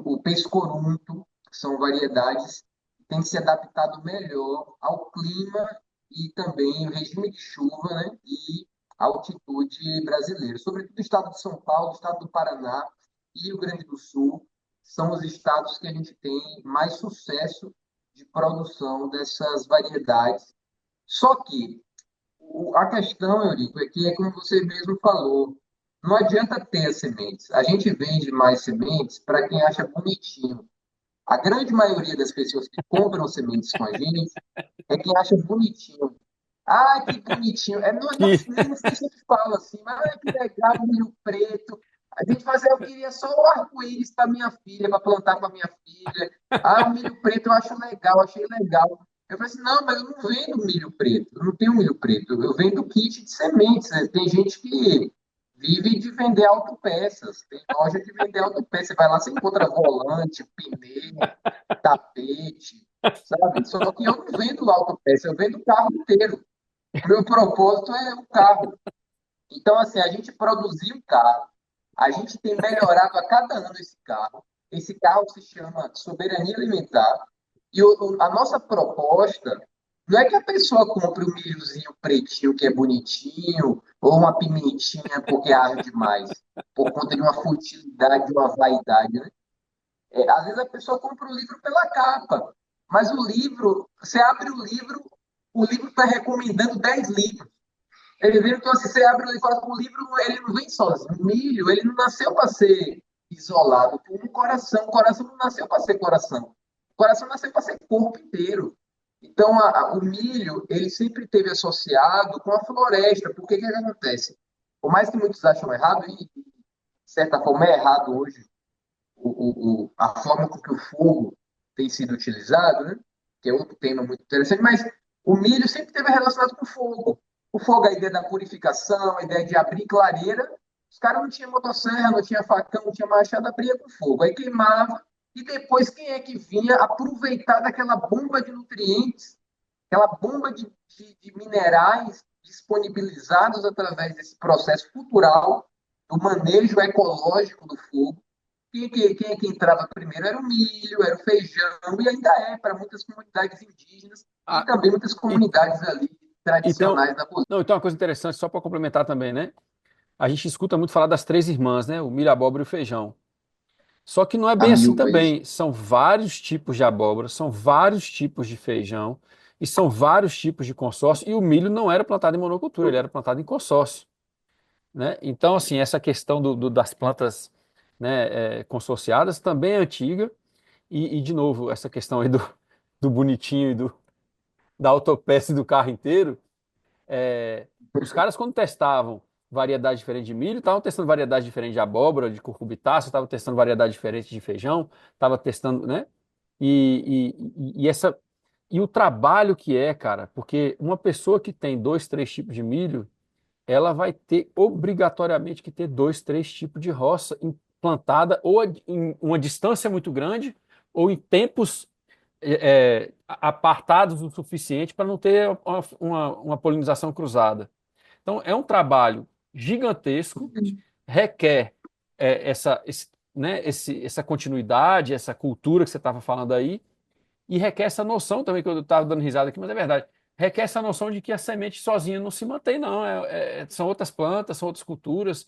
o pescorunto, que são variedades que têm se adaptado melhor ao clima e também o regime de chuva, né, e altitude brasileira. Sobretudo o estado de São Paulo, o estado do Paraná e Rio Grande do Sul são os estados que a gente tem mais sucesso de produção dessas variedades. Só que a questão, Eurico, é que é como você mesmo falou, não adianta ter as sementes. A gente vende mais sementes para quem acha bonitinho. A grande maioria das pessoas que compram sementes com a gente é quem acha bonitinho. Ah, que bonitinho. Que, Não sei se eu te falo assim, mas que legal o milho preto. A gente fazia, eu queria só o arco-íris para minha filha, para plantar para minha filha. Ah, o milho preto eu acho legal, achei legal. Eu falei assim, não, mas eu não vendo milho preto, eu não tenho milho preto, eu vendo kit de sementes, né? Tem gente que vive de vender autopeças, tem loja de vender autopeças. Você vai lá, você encontra volante, pneu, tapete, sabe? Só que eu não vendo autopeça, eu vendo o carro inteiro. O meu propósito é o carro. Então, assim, a gente produziu um carro, a gente tem melhorado a cada ano esse carro. Esse carro se chama Soberania Alimentar. E a nossa proposta não é que a pessoa compre um milhozinho pretinho que é bonitinho, ou uma pimentinha porque arde mais, por conta de uma futilidade, de uma vaidade, né? Às vezes a pessoa compra o livro pela capa, mas o livro, você abre o livro está recomendando 10 livros. Ele vem, então, assim, você abre e fala, o livro ele não vem sozinho. O milho, ele não nasceu para ser isolado por um coração. O coração não nasceu para ser coração. O coração nasceu para ser corpo inteiro. Então, o milho, ele sempre esteve associado com a floresta. Porque que acontece? Por mais que muitos acham errado, e de certa forma é errado hoje, a forma com que o fogo tem sido utilizado, né? Que é outro tema muito interessante, mas o milho sempre esteve relacionado com o fogo. O fogo, a ideia da purificação, a ideia de abrir clareira. Os caras não tinham motosserra, não tinha facão, não tinha machado, abria com fogo. Aí queimava, e depois quem é que vinha aproveitar daquela bomba de nutrientes, aquela bomba de minerais disponibilizados através desse processo cultural, do manejo ecológico do fogo. Quem é que entrava primeiro? Era o milho, era o feijão, e ainda é para muitas comunidades indígenas e ah, também muitas e- comunidades ali então, tradicionais da Bolívia. não, então uma coisa interessante, só para complementar também, né? A gente escuta muito falar das três irmãs, né? O milho, a abóbora e o feijão. Só que não é A bem assim milpa, isso. também. São vários tipos de abóbora, são vários tipos de feijão e são vários tipos de consórcio. E o milho não era plantado em monocultura, ele era plantado em consórcio. né? Então, assim, essa questão das plantas, né, consorciadas também é antiga. De novo, essa questão aí do bonitinho da autopeça do carro inteiro, os caras, quando testavam variedade diferente de milho, estavam testando variedade diferente de abóbora, de cucurbitácea, estavam testando variedade diferente de feijão, estavam testando, né? Essa e o trabalho que é, cara, porque uma pessoa que tem dois, três tipos de milho, ela vai ter obrigatoriamente que ter dois, três tipos de roça implantada ou em uma distância muito grande ou em tempos apartados o suficiente para não ter uma polinização cruzada. Então, é um trabalho gigantesco, requer essa continuidade, essa cultura que você estava falando aí, e requer essa noção também, que eu estava dando risada aqui, mas é verdade, requer essa noção de que a semente sozinha não se mantém, não. São outras plantas, são outras culturas,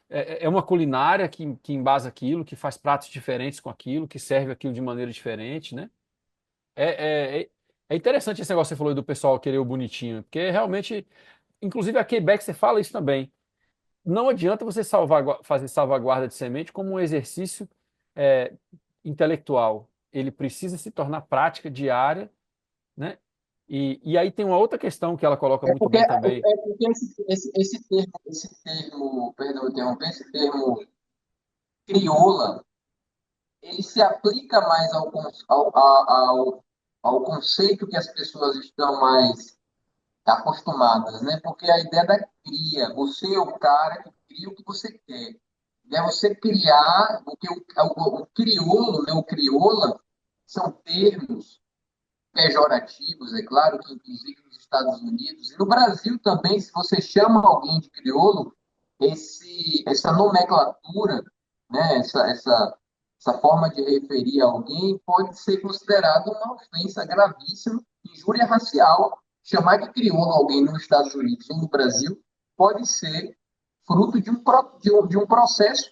é uma culinária que embasa aquilo, que faz pratos diferentes com aquilo, que serve aquilo de maneira diferente, né? É, é, é interessante esse negócio que você falou aí do pessoal querer o bonitinho, porque realmente, inclusive a Quebec você fala isso também. Não adianta você fazer salvaguarda de semente como um exercício é, intelectual. Ele precisa se tornar prática diária, né? E aí tem uma outra questão que ela coloca muito bem também. Esse termo, perdão, interromper, esse termo crioula, ele se aplica mais ao conceito que as pessoas estão mais acostumadas, né? Porque a ideia da cria, você é o cara que cria o que você quer. É você criar, porque o crioulo, né, o crioula, são termos pejorativos, é claro, que inclusive nos Estados Unidos e no Brasil também, se você chama alguém de crioulo, essa nomenclatura, né, essa forma de referir a alguém pode ser considerada uma ofensa gravíssima, injúria racial. Chamar de crioulo alguém nos Estados Unidos ou no Brasil pode ser fruto de um processo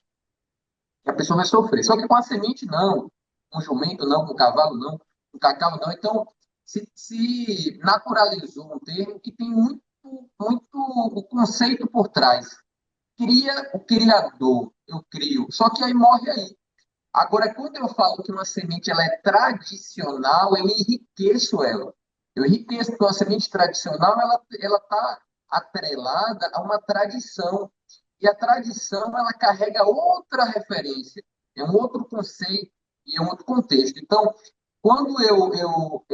que a pessoa vai sofrer. Só que com a semente, não. Com o jumento, não. Com o cavalo, não. Com o cacau, não. Então, se naturalizou um termo que tem muito o conceito por trás. Cria o criador, eu crio. Só que aí morre aí. Agora, quando eu falo que uma semente ela é tradicional, eu enriqueço ela. Eu enriqueço, porque uma semente tradicional ela está atrelada a uma tradição. E a tradição ela carrega outra referência, é um outro conceito e é um outro contexto. Então, quando eu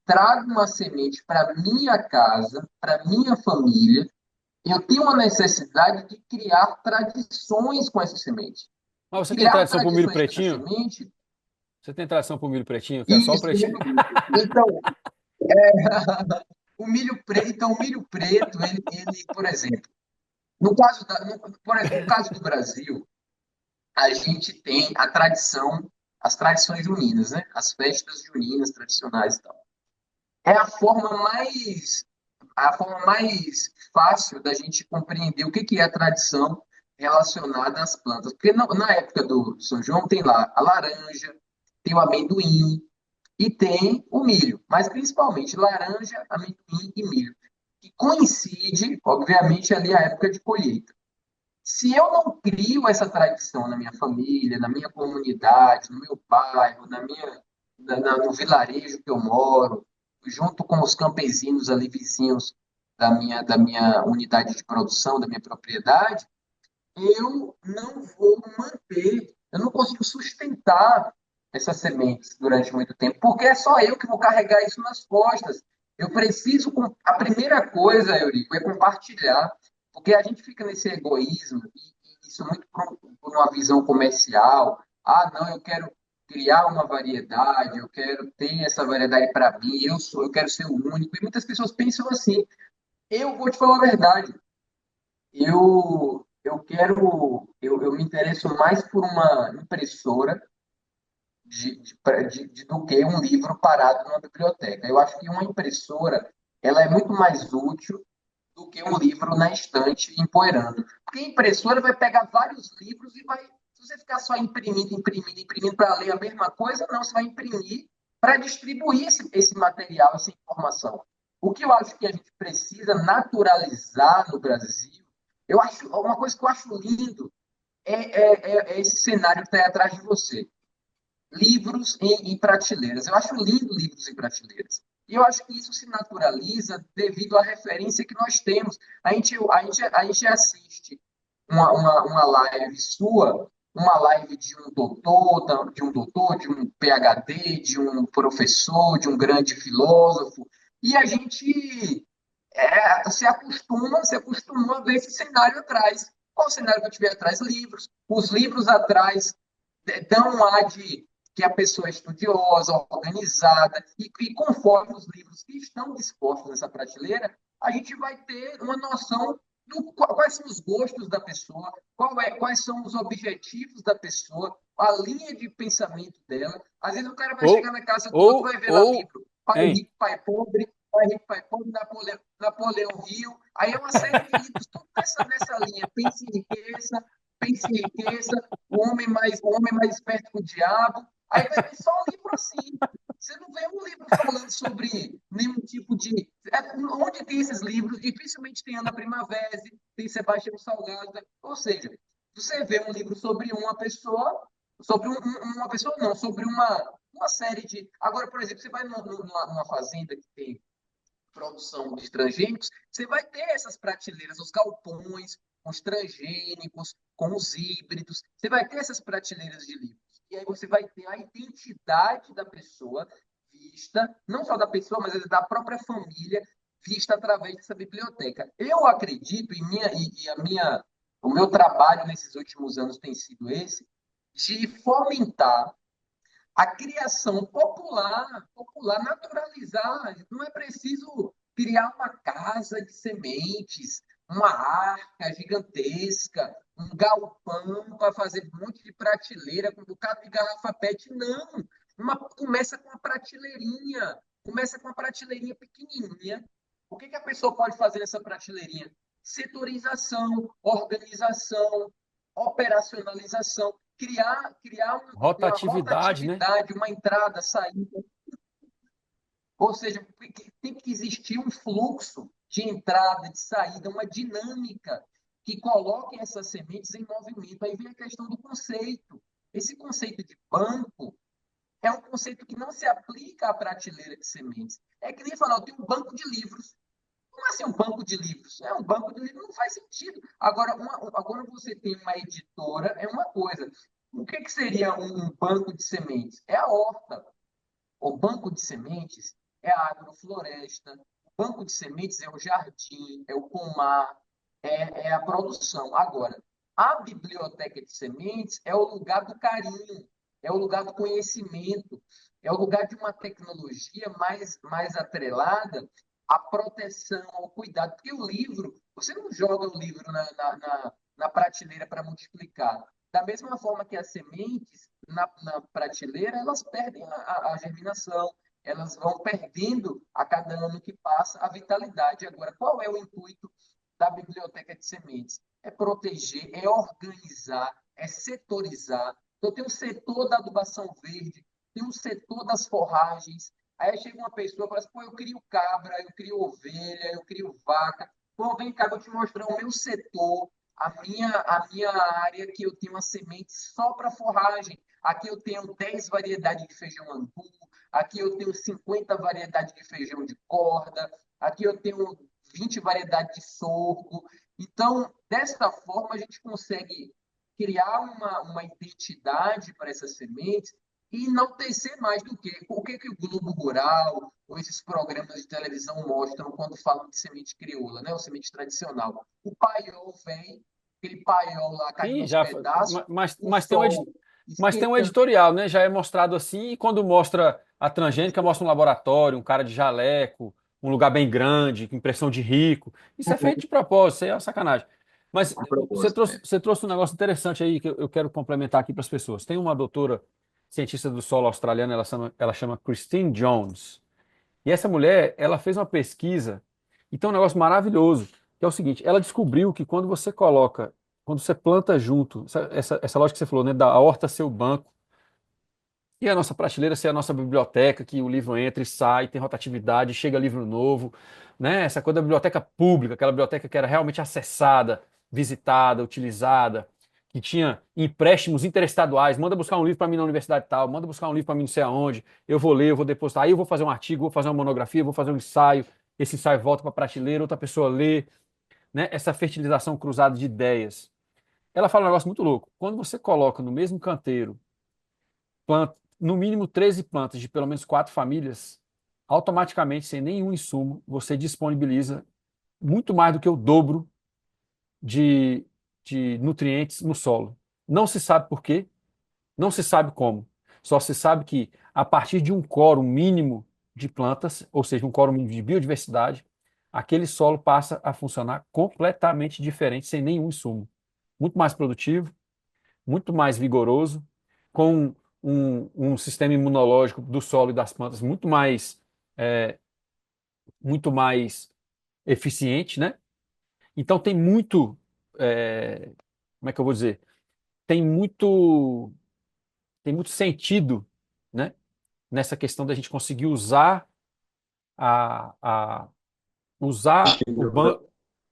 trago uma semente para minha casa, para minha família, eu tenho uma necessidade de criar tradições com essa semente. E Mas você tem criar tradição para o milho tradições com essa pretinho? semente, Você tem tradição para o milho pretinho, que é só o isso. pretinho? Então, o milho preto, ele, por exemplo, no caso do Brasil, a gente tem as tradições juninas, né? As festas juninas tradicionais e tal. É a forma mais fácil da gente compreender o que é a tradição relacionada às plantas. Porque na época do São João tem lá a laranja, tem o amendoim e tem o milho, mas principalmente laranja, amendoim e milho, que coincide, obviamente, ali a época de colheita. Se eu não crio essa tradição na minha família, na minha comunidade, no meu bairro, no vilarejo que eu moro, junto com os campesinos ali vizinhos da minha unidade de produção, da minha propriedade, eu não vou manter, eu não consigo sustentar essas sementes durante muito tempo, porque é só eu que vou carregar isso nas costas. Eu preciso, a primeira coisa, Eurico, é compartilhar, porque a gente fica nesse egoísmo, e isso é muito por uma visão comercial. Ah, não, eu quero criar uma variedade, eu quero ter essa variedade para mim, eu quero ser o único. E muitas pessoas pensam assim. Eu vou te falar a verdade. Eu me interesso mais por uma impressora do que um livro parado numa biblioteca. Eu acho que uma impressora ela é muito mais útil do que um livro na estante empoeirando. Porque a impressora vai pegar vários livros e vai. Se você ficar só imprimindo, imprimindo, imprimindo para ler a mesma coisa, não, você vai imprimir para distribuir esse material, essa informação. O que eu acho que a gente precisa naturalizar no Brasil Eu acho, uma coisa que eu acho lindo é esse cenário que está atrás de você. Livros em prateleiras. Eu acho lindo livros em prateleiras. E eu acho que isso se naturaliza devido à referência que nós temos. A gente assiste uma live sua, uma live de um PhD, de um professor, de um grande filósofo, e a gente se acostuma a ver esse cenário atrás. Qual o cenário que eu tiver atrás? Livros. Os livros atrás dão um ar de que a pessoa é estudiosa, organizada, e conforme os livros que estão dispostos nessa prateleira, a gente vai ter uma noção quais são os gostos da pessoa, quais são os objetivos da pessoa, a linha de pensamento dela. Às vezes o cara vai chegar Ou, na casa do outro, ou, vai ver lá ou, livro, Pai hein? Rico, Pai Rico, Pai Pobre, Napoleão Hill. Aí é uma série de livros, tudo nessa linha. Pense em riqueza, o homem mais esperto que o diabo. Aí vai ver só um livro assim. Você não vê um livro falando sobre nenhum tipo de. Onde tem esses livros? Dificilmente tem Ana Primavera, tem Sebastião Salgado. Ou seja, você vê um livro sobre uma pessoa, uma pessoa não, sobre uma série de. Agora, por exemplo, você vai numa fazenda que tem produção de transgênicos, você vai ter essas prateleiras, os galpões, com os transgênicos, com os híbridos, você vai ter essas prateleiras de livros. E aí você vai ter a identidade da pessoa vista, não só da pessoa, mas da própria família, vista através dessa biblioteca. Eu acredito, o meu trabalho nesses últimos anos tem sido esse, de fomentar a criação popular, naturalizar. Não é preciso criar uma casa de sementes, uma arca gigantesca, um galpão para fazer um monte de prateleira com um bocado de garrafa PET. Não. Começa com uma prateleirinha. Começa com uma prateleirinha pequenininha. O que a pessoa pode fazer nessa prateleirinha? Setorização, organização, operacionalização, criar uma Rotatividade, né? rotatividade, uma entrada, saída. Ou seja, tem que existir um fluxo de entrada, de saída, uma dinâmica que coloque essas sementes em movimento. Aí vem a questão do conceito. Esse conceito de banco é um conceito que não se aplica à prateleira de sementes. É que nem falar, eu tenho um banco de livros. Como assim um banco de livros? É um banco de livros, não faz sentido. Agora você tem uma editora, é uma coisa. O que seria um banco de sementes? É a horta. O banco de sementes é a agrofloresta. O banco de sementes é o jardim, é o pomar, é a produção. Agora, a biblioteca de sementes é o lugar do carinho, é o lugar do conhecimento, é o lugar de uma tecnologia mais atrelada à proteção, ao cuidado. Porque o livro, você não joga o livro na prateleira para multiplicar. Da mesma forma que as sementes, na prateleira, elas perdem a germinação, elas vão perdendo a cada ano que passa a vitalidade. Agora, qual é o intuito da biblioteca de sementes? É proteger, é organizar, é setorizar. Então, tem um setor da adubação verde, tem um setor das forragens. Aí chega uma pessoa e fala assim, pô, eu crio cabra, eu crio ovelha, eu crio vaca. Pô, vem cá, vou te mostrar o meu setor, a minha área que eu tenho uma semente só para forragem. Aqui eu tenho 10 variedades de feijão angu, aqui eu tenho 50 variedades de feijão de corda, aqui eu tenho 20 variedades de sorgo. Então, desta forma, a gente consegue criar uma identidade para essas sementes e enaltecer mais do que o que o Globo Rural ou esses programas de televisão mostram quando falam de semente crioula, né? Ou semente tradicional. O paiol vem, aquele paiol lá caindo Sim, aos já, pedaços, o mas tem sol mas tem um esquentando. editorial, né? Já é mostrado assim, e quando mostra a transgênica, mostra um laboratório, um cara de jaleco, um lugar bem grande, com impressão de rico. Isso é feito de propósito, isso aí é uma sacanagem. Mas A propósito, né? você trouxe um negócio interessante aí que eu quero complementar aqui para as pessoas. Tem uma doutora cientista do solo australiana, ela chama Christine Jones. E essa mulher, ela fez uma pesquisa e tem um negócio maravilhoso, que é o seguinte, ela descobriu que quando você planta junto, essa lógica que você falou, né, da horta ser o banco, e a nossa prateleira ser a nossa biblioteca, que o livro entra e sai, tem rotatividade, chega livro novo, né, essa coisa da biblioteca pública, aquela biblioteca que era realmente acessada, visitada, utilizada, que tinha empréstimos interestaduais, manda buscar um livro para mim na universidade tal, manda buscar um livro para mim não sei aonde, eu vou ler, eu vou depositar, aí eu vou fazer um artigo, vou fazer uma monografia, vou fazer um ensaio, esse ensaio volta para a prateleira, outra pessoa lê, né? Essa fertilização cruzada de ideias. Ela fala um negócio muito louco. Quando você coloca no mesmo canteiro no mínimo 13 plantas de pelo menos 4 famílias, automaticamente, sem nenhum insumo, você disponibiliza muito mais do que o dobro de, de nutrientes no solo. Não se sabe por quê, não se sabe como. Só se sabe que, a partir de um quórum mínimo de plantas, ou seja, um quórum mínimo de biodiversidade, aquele solo passa a funcionar completamente diferente, sem nenhum insumo. Muito mais produtivo, muito mais vigoroso, com um sistema imunológico do solo e das plantas é, muito mais eficiente, né? Então tem muito, como é que eu vou dizer? Tem muito, tem muito sentido, né? Nessa questão da gente conseguir a, a usar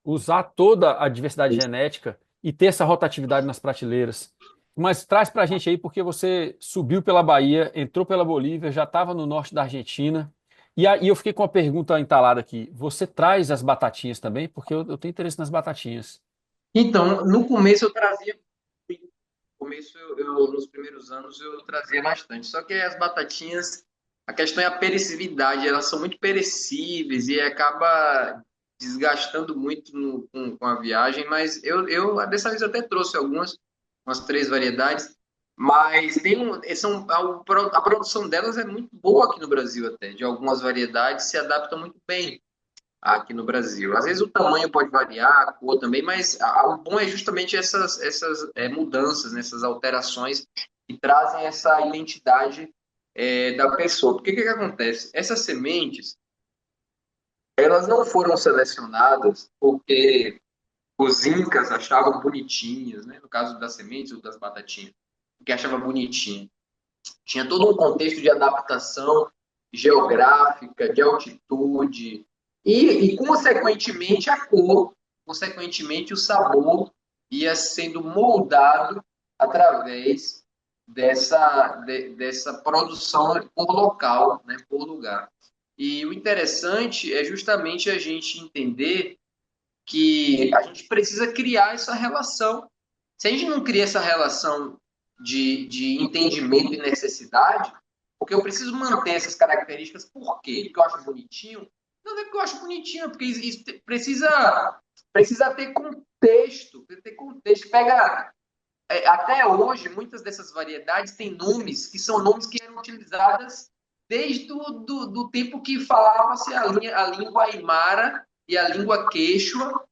usar toda a diversidade genética e ter essa rotatividade nas prateleiras. Mas traz para a gente aí, porque você subiu pela Bahia, entrou pela Bolívia, já estava no norte da Argentina. E aí eu fiquei com uma pergunta entalada aqui. Você traz as batatinhas também? Porque eu tenho interesse nas batatinhas. Então, no começo eu trazia, no começo nos primeiros anos eu trazia bastante. Só que as batatinhas, a questão é a perecividade, elas são muito perecíveis e acaba desgastando muito com a viagem, mas dessa vez eu até trouxe algumas, umas 3 variedades, mas a produção delas é muito boa aqui no Brasil até, de algumas variedades se adaptam muito bem aqui no Brasil. Às vezes o tamanho pode variar, a cor também, mas o bom é justamente essas mudanças, né, essas alterações que trazem essa identidade da pessoa. Porque o que acontece? Essas sementes, elas não foram selecionadas porque os incas achavam bonitinhas, né? No caso das sementes ou das batatinhas, porque achava bonitinho. Tinha todo um contexto de adaptação geográfica, de altitude consequentemente, a cor, consequentemente, o sabor ia sendo moldado através dessa produção por local, né, por lugar. E o interessante é justamente a gente entender que a gente precisa criar essa relação. Se a gente não cria essa relação de entendimento e necessidade, porque eu preciso manter essas características, por quê? Porque eu acho bonitinho? Não é porque eu acho bonitinho, porque isso precisa ter contexto, ter contexto. Pega, até hoje, muitas dessas variedades têm nomes que são nomes que eram utilizadas desde do tempo que falava-se a língua aimara e a língua quechua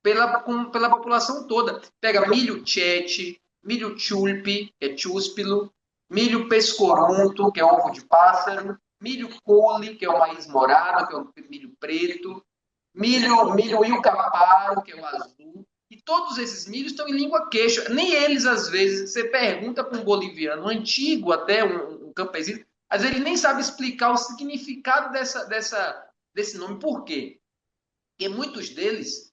pela população toda. Pega milho tchete, milho chulpe, que é chúspilo, milho pescoronto, que é ovo de pássaro, milho cole, que é o maíz morado, que é o milho preto, milho ilcaparo, que é o azul. E todos esses milhos estão em língua quechua. Nem eles, às vezes, você pergunta para um boliviano, um antigo até, um campesino, às vezes ele nem sabe explicar o significado desse nome. Por quê? Porque muitos desses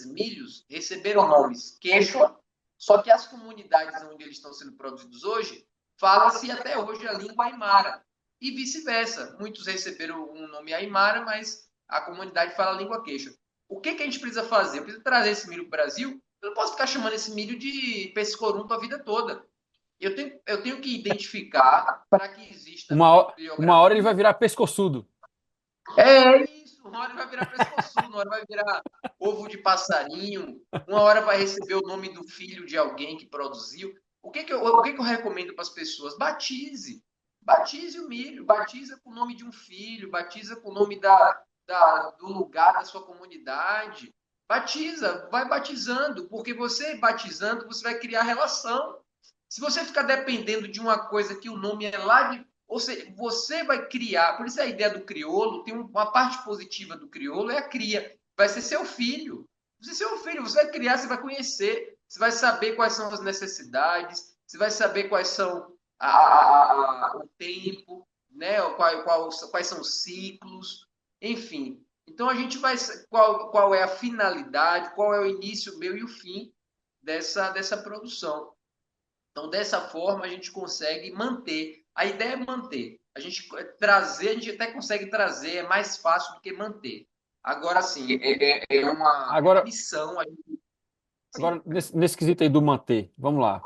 milhos receberam nomes quechua, só que as comunidades onde eles estão sendo produzidos hoje, fala-se até hoje a língua aimara. E vice-versa. Muitos receberam um nome aimara, mas a comunidade fala a língua quechua. O que a gente precisa fazer? Eu preciso trazer esse milho para o Brasil? Eu não posso ficar chamando esse milho de pescoruto a vida toda. Eu tenho que identificar para que exista Uma hora ele vai virar pescoçudo. É isso, uma hora vai virar pescoçudo, uma hora vai virar ovo de passarinho, uma hora vai receber o nome do filho de alguém que produziu. O que eu recomendo para as pessoas? Batize. Batize o milho, batiza com o nome de um filho, batiza com o nome do lugar da sua comunidade. Batiza, vai batizando, porque você batizando, você vai criar relação. Se você ficar dependendo de uma coisa que o nome é lá de. Ou seja, você vai criar. Por isso a ideia do crioulo, tem uma parte positiva do crioulo, é a cria. Vai ser seu filho. Você seu filho, você vai criar, você vai conhecer, você vai saber quais são as necessidades, você vai saber quais são o tempo, né? Quais são os ciclos, enfim. Então, a gente vai. Qual é a finalidade, qual é o início, o meio e o fim dessa produção. Então, dessa forma, a gente consegue manter. A ideia é manter. A gente trazer, a gente até consegue trazer, é mais fácil do que manter. Agora, sim, é uma Agora, missão. Sim. agora nesse quesito aí do manter, vamos lá.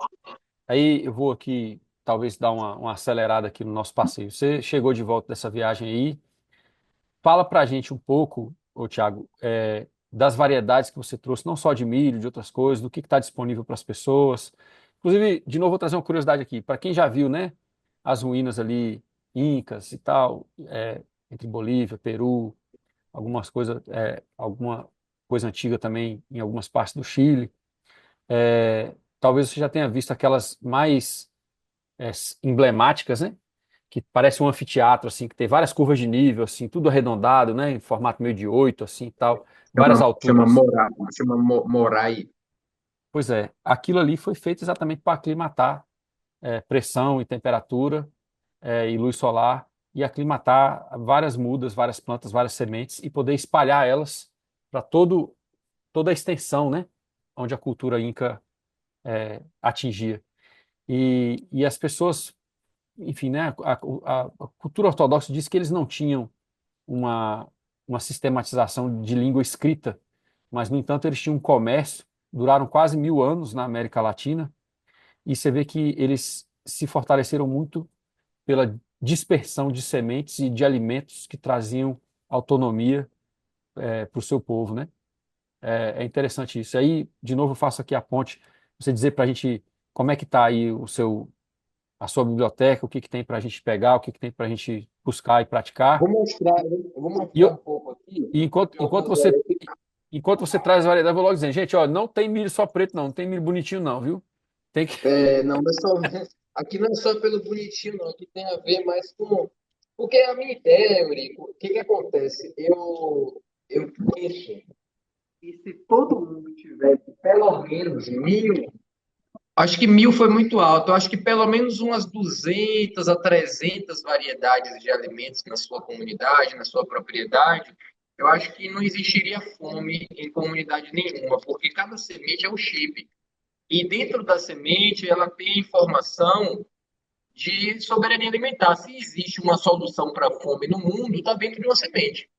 Aí eu vou aqui, talvez, dar uma acelerada aqui no nosso passeio. Você chegou de volta dessa viagem aí. Fala pra gente um pouco, ô Thiago, das variedades que você trouxe, não só de milho, de outras coisas, do que está disponível para as pessoas. Inclusive, de novo, vou trazer uma curiosidade aqui. Para quem já viu, né, as ruínas ali, incas e tal, entre Bolívia, Peru, alguma coisa antiga também em algumas partes do Chile. Talvez você já tenha visto aquelas mais emblemáticas, né? Que parece um anfiteatro, assim, que tem várias curvas de nível, assim, tudo arredondado, né? Em formato meio de oito, assim, e tal, várias Chama alturas. Morai. Pois é, aquilo ali foi feito exatamente para aclimatar pressão e temperatura e luz solar e aclimatar várias mudas, várias plantas, várias sementes e poder espalhar elas para toda a extensão, né? Onde a cultura inca atingia. E as pessoas, enfim, né? A cultura ortodoxa diz que eles não tinham uma, uma sistematização de língua escrita, mas, no entanto, eles tinham um comércio, duraram quase 1000 anos na América Latina, e você vê que eles se fortaleceram muito pela dispersão de sementes e de alimentos que traziam autonomia para o seu povo, né? É interessante isso. Aí, de novo, eu faço aqui a ponte, você dizer para a gente como é que está aí a sua biblioteca, o que que tem para a gente pegar, o que que tem para a gente buscar e praticar. Eu vou E, mostrar um eu- pouco aqui. e enquanto, Eu enquanto vou você Enquanto você traz variedade, eu vou logo dizendo, gente, ó, não tem milho só preto, não, não tem milho bonitinho, não, viu? Tem que. Não, mas só, aqui não é só pelo bonitinho, não. Aqui tem a ver mais com. Porque a minha ideia, Eurico, o que que acontece? Eu penso que se todo mundo tivesse pelo menos 1.000, acho que 1.000 foi muito alto. Eu acho que pelo menos umas 200 a 300 variedades de alimentos na sua comunidade, na sua propriedade, eu acho que não existiria fome em comunidade nenhuma, porque cada semente é um chip. E dentro da semente, ela tem informação de soberania alimentar. Se existe uma solução para a fome no mundo, está dentro de uma semente.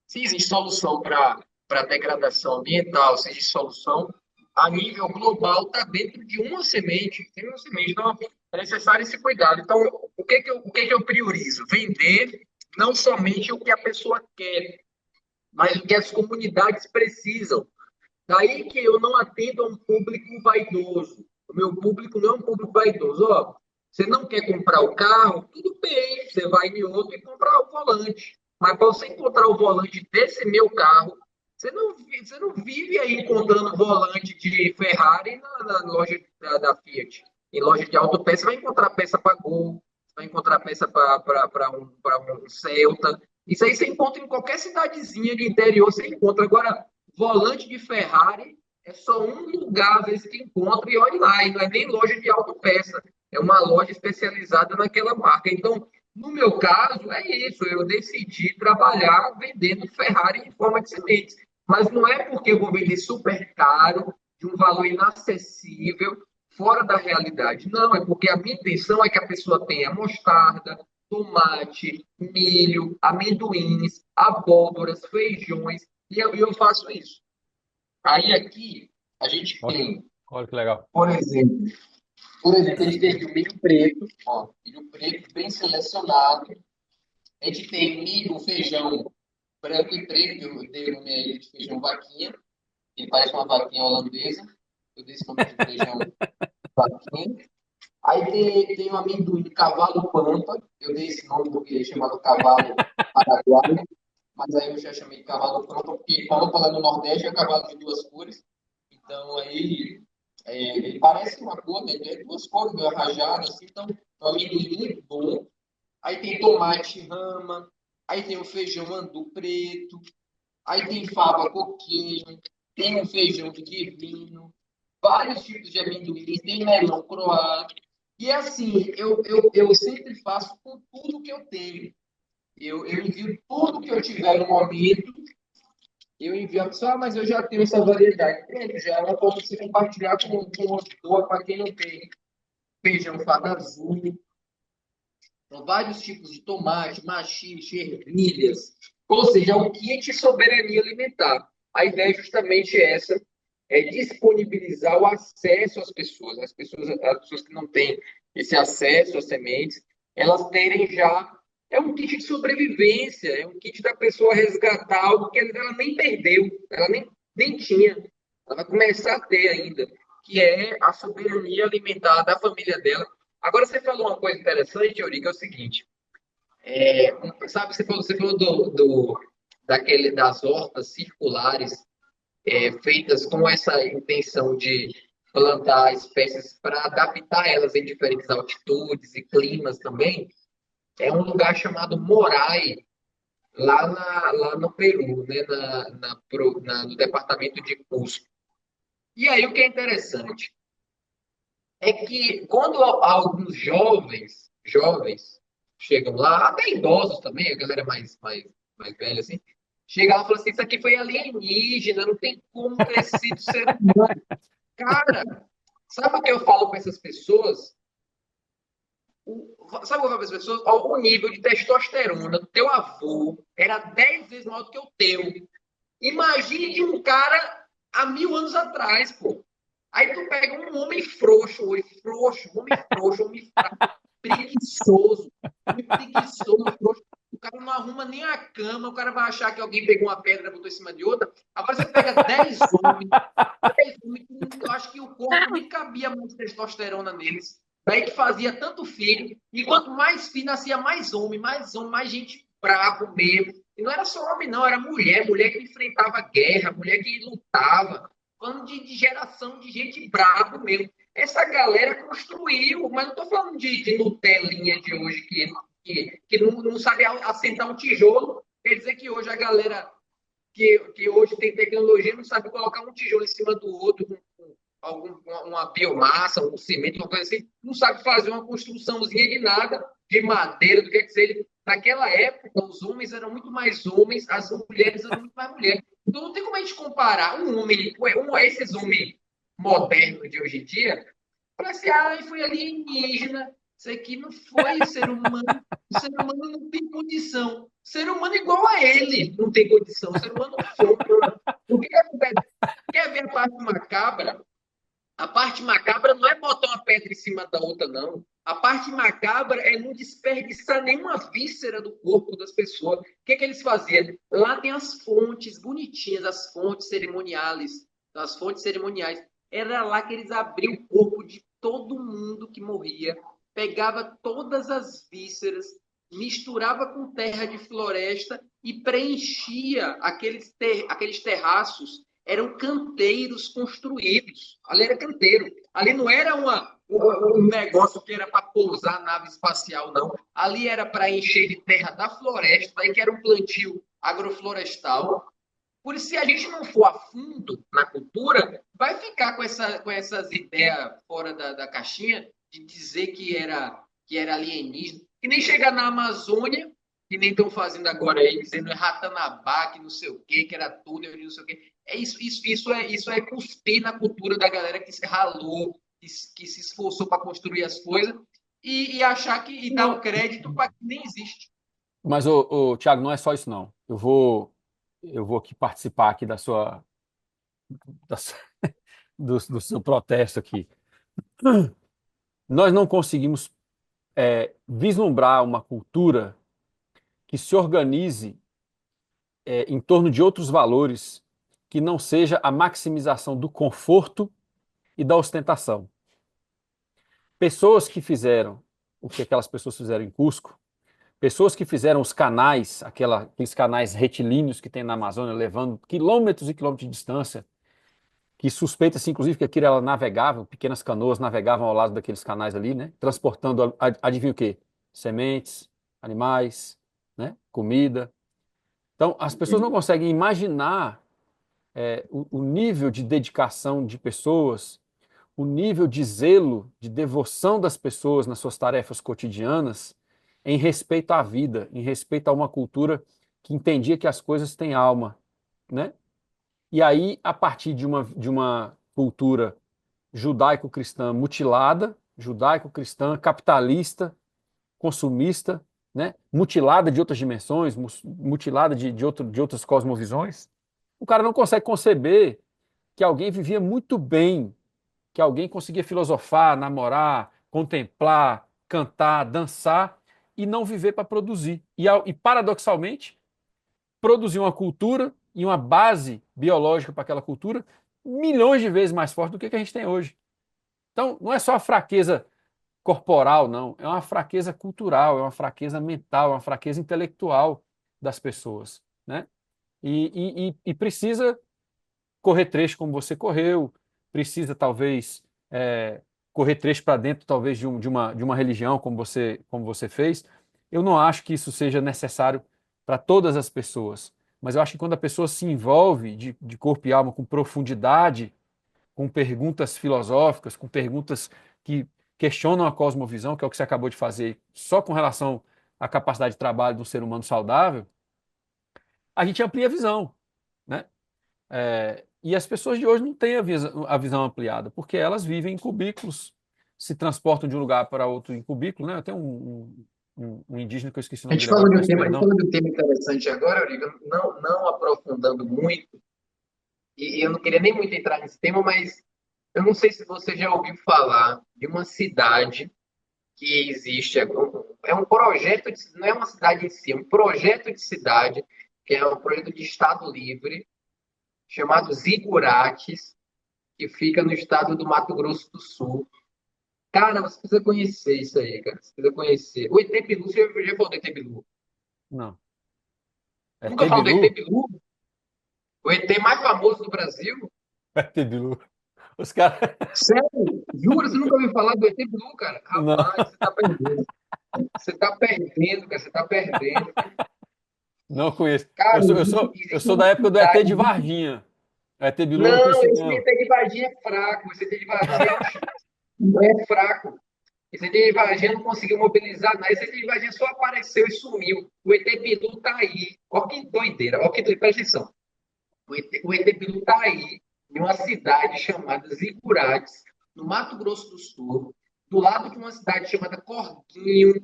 Se existe solução para a degradação ambiental, se existe solução a nível global, está dentro de uma semente. Tem uma semente. Então, é necessário esse cuidado. Então, o que que eu priorizo? Vender não somente o que a pessoa quer, mas o que as comunidades precisam. Daí que eu não atendo a um público vaidoso. O meu público não é um público vaidoso. Ó, você não quer comprar o carro? Tudo bem, você vai em outro e comprar o volante. Mas para você encontrar o volante desse meu carro, você não vive aí encontrando volante de Ferrari na loja da Fiat. Em loja de autopeça, você vai encontrar peça para Gol, vai encontrar peça para um Celta. Isso aí você encontra em qualquer cidadezinha de interior, você encontra. Agora, volante de Ferrari é só um lugar, às vezes, que encontra, e olha lá, e não é nem loja de autopeça, é uma loja especializada naquela marca. Então, no meu caso, é isso, eu decidi trabalhar vendendo Ferrari em forma de sementes. Mas não é porque eu vou vender super caro, de um valor inacessível, fora da realidade. Não, é porque a minha intenção é que a pessoa tenha mostarda, tomate, milho, amendoins, abóboras, feijões, e eu faço isso. Aí aqui a gente Olha, tem, olha que legal. por exemplo, a gente tem aqui o milho preto, ó, milho preto bem selecionado. A gente tem milho, o feijão branco e preto, eu dei o nome a ele de feijão vaquinha, ele parece uma vaquinha holandesa, eu dei esse nome de feijão vaquinha. Aí tem o amendoim cavalo pampa, eu dei esse nome porque ele é chamado cavalo paraguaio, mas aí eu já chamei de cavalo pampa, porque pampa lá no Nordeste é cavalo de duas cores. Então aí ele parece uma cor, né? Ele é duas cores meio rajadas, assim, então é um amendoim muito bom. Aí tem tomate rama, aí tem o feijão andu preto, aí tem fava coquinho, tem um feijão de guirmino, vários tipos de amendoim, tem melão croata. E assim, eu sempre faço com tudo que eu tenho. Eu envio tudo que eu tiver no momento, Eu envio a pessoa, mas eu já tenho essa variedade. Pronto, já ela pode se compartilhar com outra pessoa, para quem não tem feijão fada azul. São vários tipos de tomate, machixe, ervilhas. Ou seja, é um kit soberania alimentar. A ideia é justamente essa, é disponibilizar o acesso às pessoas. As pessoas que não têm esse acesso às sementes, elas terem já. É um kit de sobrevivência, é um kit da pessoa resgatar algo que ela nem perdeu, ela nem tinha. Ela vai começar a ter ainda, que é a soberania alimentar da família dela. Agora, você falou uma coisa interessante, Yuri, que é o seguinte: sabe, você falou das hortas circulares, feitas com essa intenção de plantar espécies para adaptar elas em diferentes altitudes e climas também. É um lugar chamado Morai, lá no Peru, né, no departamento de Cusco. E aí o que é interessante é que quando alguns jovens chegam lá, até idosos também, a galera mais velha assim, chega lá e fala assim, isso aqui foi alienígena, não tem como ter sido ser humano. Cara, sabe o que eu falo para essas pessoas? Sabe o que eu falo para as pessoas? Ó, o nível de testosterona do teu avô era 10 vezes maior do que o teu. Imagine de um cara há 1000 anos atrás, pô. Aí tu pega um homem frouxo hoje, homem fraco, preguiçoso, frouxo. O cara não arruma nem a cama, o cara vai achar que alguém pegou uma pedra e botou em cima de outra. Agora você pega 10 homens, eu acho que o corpo nem cabia mais testosterona neles. Daí que fazia tanto filho, e quanto mais filho, nascia mais homem, mais gente brabo mesmo. E não era só homem, não, era mulher que enfrentava guerra, mulher que lutava. Falando de geração de gente brabo mesmo. Essa galera construiu, mas não estou falando de Nutelinha de hoje que não sabe assentar um tijolo. Quer dizer que hoje a galera que hoje tem tecnologia não sabe colocar um tijolo em cima do outro com uma biomassa, um cimento, uma coisa assim, não sabe fazer uma construçãozinha de nada, de madeira, do que seja. Naquela época, os homens eram muito mais homens, as mulheres eram muito mais mulheres. Então não tem como a gente comparar esses homens modernos de hoje em dia, para ser, foi alienígena, isso aqui não foi ser humano, o ser humano não tem condição. O ser humano igual a ele não tem condição, o ser humano sopra. O que acontece? Quer ver a parte macabra? A parte macabra não é botar uma pedra em cima da outra, não. A parte macabra é não desperdiçar nenhuma víscera do corpo das pessoas. O que, que eles faziam? Lá tem as fontes bonitinhas, as fontes cerimoniais. As fontes cerimoniais. Era lá que eles abriam o corpo de todo mundo que morria, pegava todas as vísceras, misturava com terra de floresta e preenchia aqueles terraços. Eram canteiros construídos. Ali era canteiro. Ali não era um negócio que era para pousar a nave espacial, não. Ali era para encher de terra da floresta, daí que era um plantio agroflorestal. Por isso, se a gente não for a fundo na cultura, vai ficar com essas ideias fora da caixinha de dizer que era alienígena. Que nem chegar na Amazônia, que nem estão fazendo agora aí, dizendo Ratanabá, que não sei o quê, que era túnel, não sei o quê. Isso é cuspir na cultura da galera que se ralou, que se esforçou para construir as coisas e achar e dar o crédito para que nem existe. Mas, Thiago, não é só isso, não. Eu vou aqui participar aqui da sua- do seu protesto aqui. Nós não conseguimos vislumbrar uma cultura que se organize em torno de outros valores que não seja a maximização do conforto e da ostentação. Pessoas que fizeram o que aquelas pessoas fizeram em Cusco, pessoas que fizeram os canais, aqueles canais retilíneos que tem na Amazônia, levando quilômetros e quilômetros de distância, que suspeita-se, inclusive, que aquilo era navegável, pequenas canoas navegavam ao lado daqueles canais ali, né? Transportando, adivinha o quê? Sementes, animais, né? Comida. Então, as pessoas não conseguem imaginar o nível de dedicação de pessoas, o nível de zelo, de devoção das pessoas nas suas tarefas cotidianas, em respeito à vida, em respeito a uma cultura que entendia que as coisas têm alma, né? E aí, a partir de uma cultura judaico-cristã mutilada, judaico-cristã capitalista, consumista, né? Mutilada de outras dimensões, mutilada de outras cosmovisões, o cara não consegue conceber que alguém vivia muito bem, que alguém conseguia filosofar, namorar, contemplar, cantar, dançar e não viver para produzir. E paradoxalmente, produzir uma cultura e uma base biológica para aquela cultura milhões de vezes mais forte do que a gente tem hoje. Então, não é só a fraqueza corporal, não. É uma fraqueza cultural, é uma fraqueza mental, é uma fraqueza intelectual das pessoas, né? E precisa correr trecho como você correu, precisa talvez correr trecho para dentro talvez de uma religião como você fez. Eu não acho que isso seja necessário para todas as pessoas, mas eu acho que quando a pessoa se envolve de corpo e alma com profundidade, com perguntas filosóficas, com perguntas que questionam a cosmovisão, que é o que você acabou de fazer, só com relação à capacidade de trabalho de um ser humano saudável, a gente amplia a visão, né? E as pessoas de hoje não têm a visão ampliada, porque elas vivem em cubículos, se transportam de um lugar para outro em cubículo, né? Eu tenho um indígena que eu esqueci o nome dele agora, peço A gente perdão. falou de um tema interessante agora, Eurico, não aprofundando muito, e eu não queria nem muito entrar nesse tema, mas eu não sei se você já ouviu falar de uma cidade que existe, é um projeto, não é uma cidade em si, é um projeto de cidade, que é um projeto de Estado Livre, chamado Zigurates, que fica no estado do Mato Grosso do Sul. Cara, você precisa conhecer isso aí, cara. Você precisa conhecer. O ET Bilu, você já falou do ET Bilu? Não. É Nunca falou do ET Tebilu? Bilu? O ET mais famoso do Brasil? É Tebilu. Os caras. Sério? Jura? Você nunca ouviu falar do ET Bilu, cara? Não, Rapaz, você tá perdendo. Você tá perdendo, cara. Você tá perdendo. não conheço. Cara, Eu existe sou uma da época do ET cidade. de Varginha. ET Bilu eu não Não, conheci, esse não. ET de Varginha é fraco. Esse ET de Varginha é fraco. Esse ET de Varginha não conseguiu mobilizar nada. Esse ET de Varginha só apareceu e sumiu. O ET Bilu tá aí. Olha que doideira. Olha que doideira. Presta atenção. O ET Bilu está aí, em uma cidade chamada Zicurates, no Mato Grosso do Sul, do lado de uma cidade chamada Corguinho,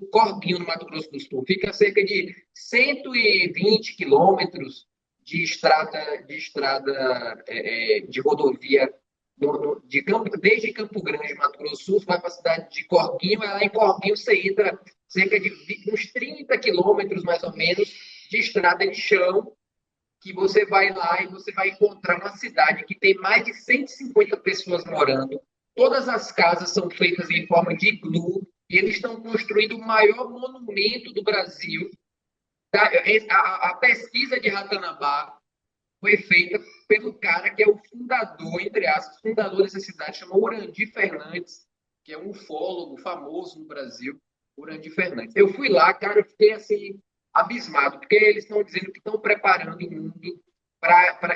no Mato Grosso do Sul. Fica a cerca de 120 quilômetros de rodovia desde Campo Grande, Mato Grosso do Sul, você vai para a cidade de Corguinho, e lá em Corguinho você entra cerca de uns 30 quilômetros, mais ou menos, de estrada de chão, que você vai lá e você vai encontrar uma cidade que tem mais de 150 pessoas morando. Todas as casas são feitas em forma de iglu e eles estão construindo o maior monumento do Brasil. Tá? A pesquisa de Ratanabá foi feita pelo cara que é o fundador, entre aspas, fundador dessa cidade, chama Urandi Fernandes, que é um ufólogo famoso no Brasil, Urandi Fernandes. Eu fui lá, cara, eu fiquei assim, abismado, porque eles estão dizendo que estão preparando o mundo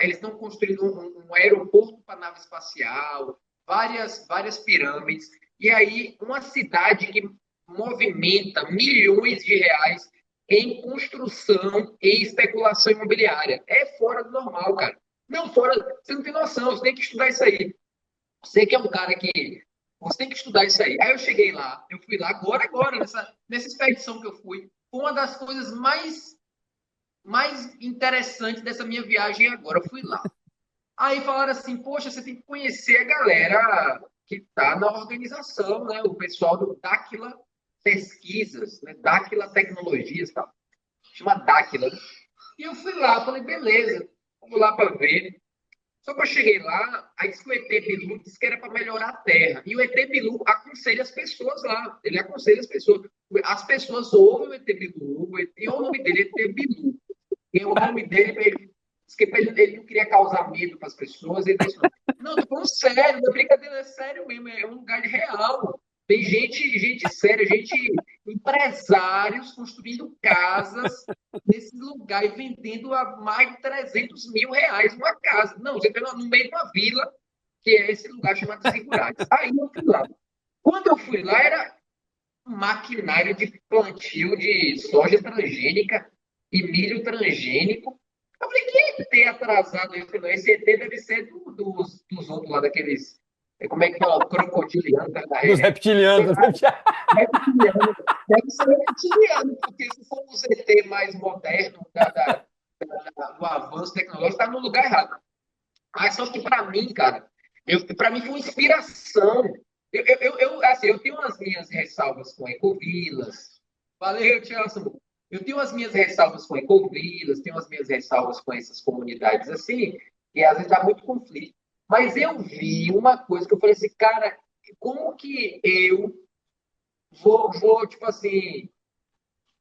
eles estão construindo um aeroporto para nave espacial, várias pirâmides, e aí uma cidade que movimenta milhões de reais em construção e especulação imobiliária. É fora do normal, cara. Não, fora. Você não tem noção, você tem que estudar isso aí. Você que é um cara que. Você tem que estudar isso aí. Aí eu cheguei lá, eu fui lá agora, nessa expedição que eu fui. Foi uma das coisas mais interessantes dessa minha viagem agora. Eu fui lá. Aí falaram assim: poxa, você tem que conhecer a galera que está na organização, né? O pessoal do Dáquila Pesquisas, né? Dáquila Tecnologias, tá? Chama Dáquila. E eu fui lá, falei, beleza, vamos lá para ver. Só que eu cheguei lá, aí disse que o ET Bilu disse que era para melhorar a Terra. E o ET Bilu aconselha as pessoas lá. Ele aconselha as pessoas. As pessoas ouvem o ET Bilu, e o nome dele é ET Bilu. E o nome dele, ele não queria causar medo para as pessoas. Ele disse, não, tô falando sério, não é brincadeira, é sério mesmo, é um lugar real. Tem gente séria, empresários construindo casas nesse lugar e vendendo a mais de 300 mil reais uma casa. Não, você está no meio de uma vila, que é esse lugar chamado Zigurates. Aí eu fui lá. Quando eu fui lá, era um maquinário de plantio de soja transgênica e milho transgênico. Eu falei, ET atrasado, isso não. Esse ET deve ser dos outros lá, daqueles. Como é que fala? Crocodiliano, tá? Dos reptilianos. Dos reptilianos. Reptiliano. Deve ser reptiliano, porque se for o ET mais moderno do avanço tecnológico, está no lugar errado. Mas só que para mim, cara, para mim foi uma inspiração. Assim, eu tenho as minhas ressalvas com Ecovilas. Valeu, Tiago. Eu tenho as minhas ressalvas com Ecovilas, tenho as minhas ressalvas com essas comunidades assim, que às vezes dá muito conflito. Mas eu vi uma coisa que eu falei assim, cara, como que eu vou tipo assim,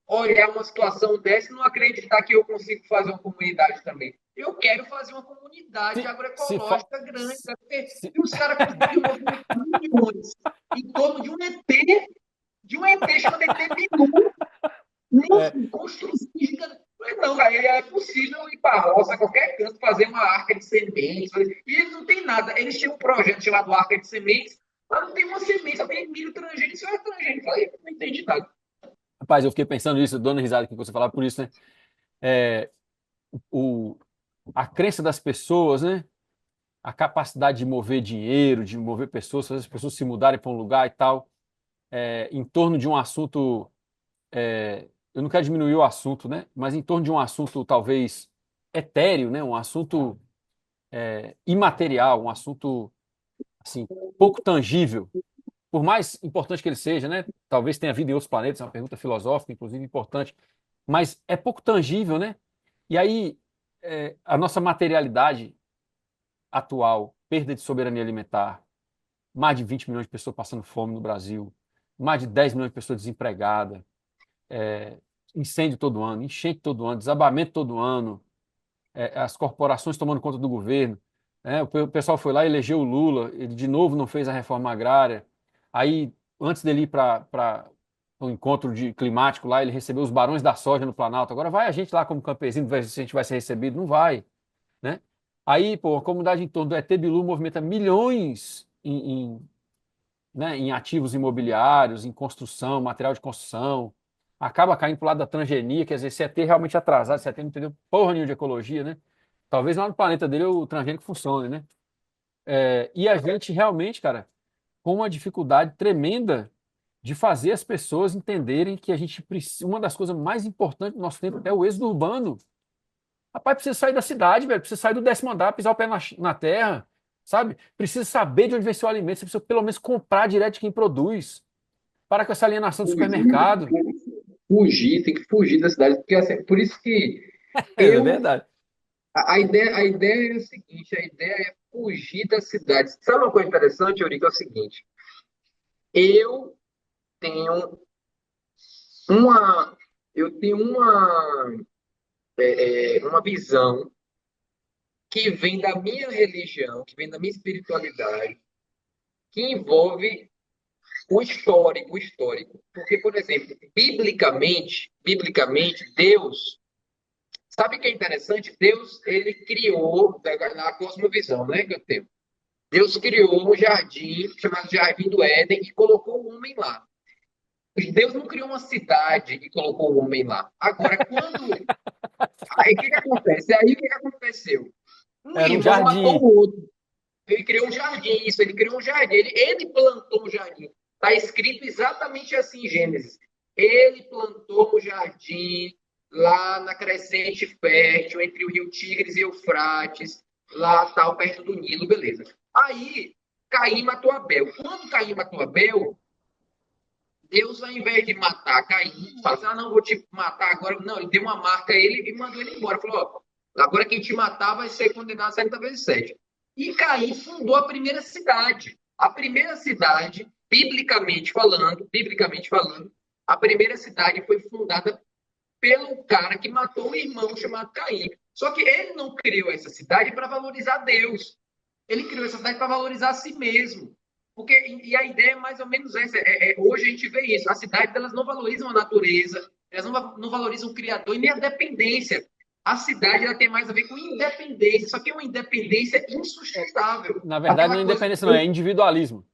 olhar uma situação dessa e não acreditar que eu consigo fazer uma comunidade também. Eu quero fazer uma comunidade Se, se, fa- agroecológica grande, porque se- os caras conseguiram movimentar milhões em torno de um ET chamado ET Bilu, é, nem construção gigante. Não, aí é possível ir para a roça, qualquer canto, fazer uma arca de sementes. E eles não tem nada. Eles tinham um projeto chamado Arca de Sementes, mas não tem uma semente, só tem milho transgênico. Isso é transgênico. Eu falei, não entendi nada. rapaz, eu fiquei pensando nisso, dando risada aqui que você falava por isso, né? É, o, a crença das pessoas, né? A capacidade de mover dinheiro, de mover pessoas, fazer as pessoas se mudarem para um lugar e tal, em torno de um assunto. Eu não quero diminuir o assunto, né? Mas em torno de um assunto talvez etéreo, né? Um assunto imaterial, um assunto assim pouco tangível, por mais importante que ele seja, né? Talvez tenha vida em outros planetas, é uma pergunta filosófica, inclusive importante, mas é pouco tangível, né? E aí a nossa materialidade atual, perda de soberania alimentar, mais de 20 milhões de pessoas passando fome no Brasil, mais de 10 milhões de pessoas desempregadas, incêndio todo ano, enchente todo ano, desabamento todo ano, as corporações tomando conta do governo. Né? O pessoal foi lá e elegeu o Lula, ele de novo não fez a reforma agrária. Aí, antes dele ir para um encontro climático lá, ele recebeu os barões da soja no Planalto. Agora vai a gente lá como campesino, ver se a gente vai ser recebido. Não vai. Né? Aí, pô, a comunidade em torno do ET Bilu movimenta milhões né, em ativos imobiliários, em construção, material de construção, acaba caindo para o lado da transgenia, quer dizer, se é ter realmente atrasado, se é ter não entendeu porra nenhuma de ecologia, né? Talvez lá no planeta dele o transgênico funcione, né? E a gente realmente, cara, com uma dificuldade tremenda de fazer as pessoas entenderem que a gente precisa, uma das coisas mais importantes do nosso tempo é o êxodo urbano. Rapaz, precisa sair da cidade, velho. Precisa sair do 10º andar, pisar o pé na terra, sabe? Precisa saber de onde vem seu alimento. Você precisa pelo menos comprar direto de quem produz. Para com essa alienação do supermercado. Tem que fugir da cidade, porque assim, por isso que É eu verdade. a ideia é o seguinte, a ideia é fugir da cidade. Sabe uma coisa interessante, Eurico, é o seguinte, eu tenho uma eu tenho uma visão que vem da minha religião, que vem da minha espiritualidade, que envolve o histórico. Porque, por exemplo, biblicamente, Deus, sabe o que é interessante? Deus, ele criou, na cosmovisão, né, que eu tenho, Deus criou um jardim chamado Jardim do Éden e colocou o homem lá. Deus não criou uma cidade e colocou o homem lá. Agora, Aí o que que acontece? Aí o que que aconteceu? Um Era um irmão matou jardim. o outro. Ele criou um jardim, isso, ele criou um jardim. Ele plantou um jardim. Está escrito exatamente assim em Gênesis. Ele plantou um jardim lá na crescente fértil, entre o rio Tigres e Eufrates, lá tal, perto do Nilo, beleza. Aí, Caim matou Abel. Quando Caim matou Abel, Deus, ao invés de matar Caim, fala assim: ah, não, vou te matar agora. Não, ele deu uma marca a ele e mandou ele embora. Falou: ó, agora quem te matar vai ser condenado a 70 vezes 7. E Caim fundou a primeira cidade. A primeira cidade, biblicamente falando, a primeira cidade foi fundada pelo cara que matou o irmão chamado Caim. Só que ele não criou essa cidade para valorizar Deus. Ele criou essa cidade para valorizar a si mesmo. Porque, e a ideia é mais ou menos essa. Hoje a gente vê isso. As cidades elas não valorizam a natureza, elas não valorizam o Criador e nem a dependência. A cidade ela tem mais a ver com independência, só que é uma independência insustentável. Na verdade, não Aquela é coisa independência, não, é individualismo.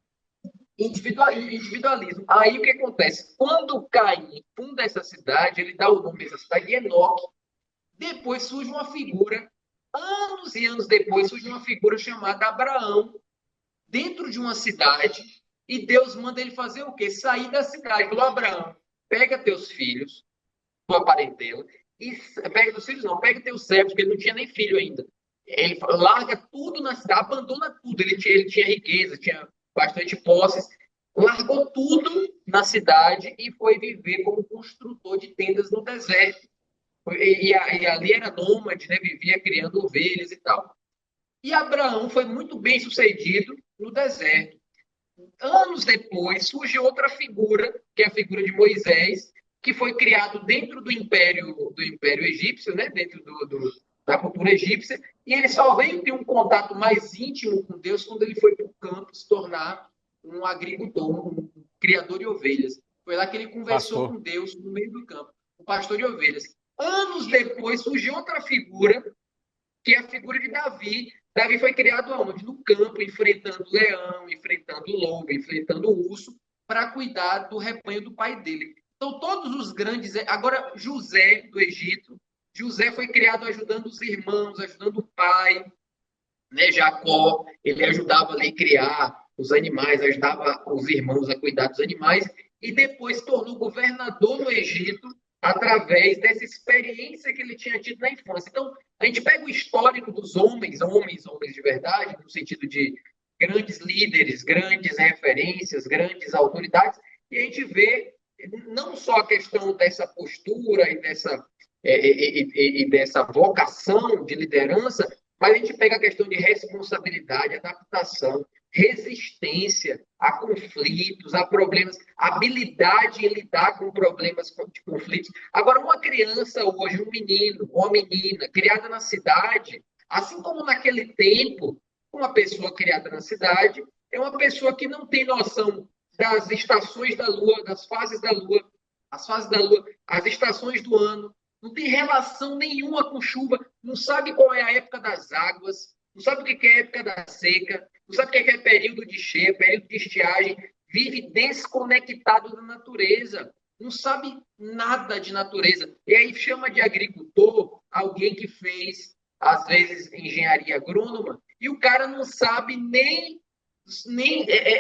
individualismo. Aí o que acontece? Quando Caim funda essa cidade, ele dá o nome dessa cidade de Enoque. Depois surge uma figura Anos e anos depois surge uma figura chamada Abraão, dentro de uma cidade, e Deus manda ele fazer o quê? Sair da cidade. Falou, Abraão, pega teus filhos, tua parentela, e pega teus filhos, não, pega teus servos, porque ele não tinha nem filho ainda. Ele larga tudo na cidade, abandona tudo. Ele tinha riqueza, tinha bastante posses, largou tudo na cidade e foi viver como construtor de tendas no deserto. E ali era nômade, né? Vivia criando ovelhas e tal. E Abraão foi muito bem sucedido no deserto. Anos depois, surge outra figura, que é a figura de Moisés, que foi criado dentro do império egípcio, né? Dentro da cultura egípcia, e ele só veio ter um contato mais íntimo com Deus quando ele foi para o campo se tornar um agricultor, um criador de ovelhas. Foi lá que ele conversou com Pastor. Deus no meio do campo, o pastor de ovelhas. Anos depois surgiu outra figura, que é a figura de Davi. Davi foi criado aonde? No campo, enfrentando leão, enfrentando lobo, enfrentando urso, para cuidar do rebanho do pai dele. Então, todos os grandes. Agora, José do Egito. José foi criado ajudando os irmãos, ajudando o pai, né? Jacó, ele ajudava ali a criar os animais, ajudava os irmãos a cuidar dos animais, e depois se tornou governador no Egito através dessa experiência que ele tinha tido na infância. Então, a gente pega o histórico dos homens de verdade, no sentido de grandes líderes, grandes referências, grandes autoridades, e a gente vê não só a questão dessa postura e dessa vocação de liderança, mas a gente pega a questão de responsabilidade, adaptação, resistência a conflitos, a problemas, habilidade em lidar com problemas de conflitos. Agora, uma criança hoje, um menino ou uma menina criada na cidade, assim como naquele tempo, uma pessoa criada na cidade é uma pessoa que não tem noção das estações da Lua, das fases da Lua, as fases da Lua, as estações do ano, não tem relação nenhuma com chuva, não sabe qual é a época das águas, não sabe o que é a época da seca, não sabe o que é período de cheia, período de estiagem, vive desconectado da natureza, não sabe nada de natureza. E aí chama de agricultor alguém que fez, às vezes, engenharia agrônoma, e o cara não sabe nem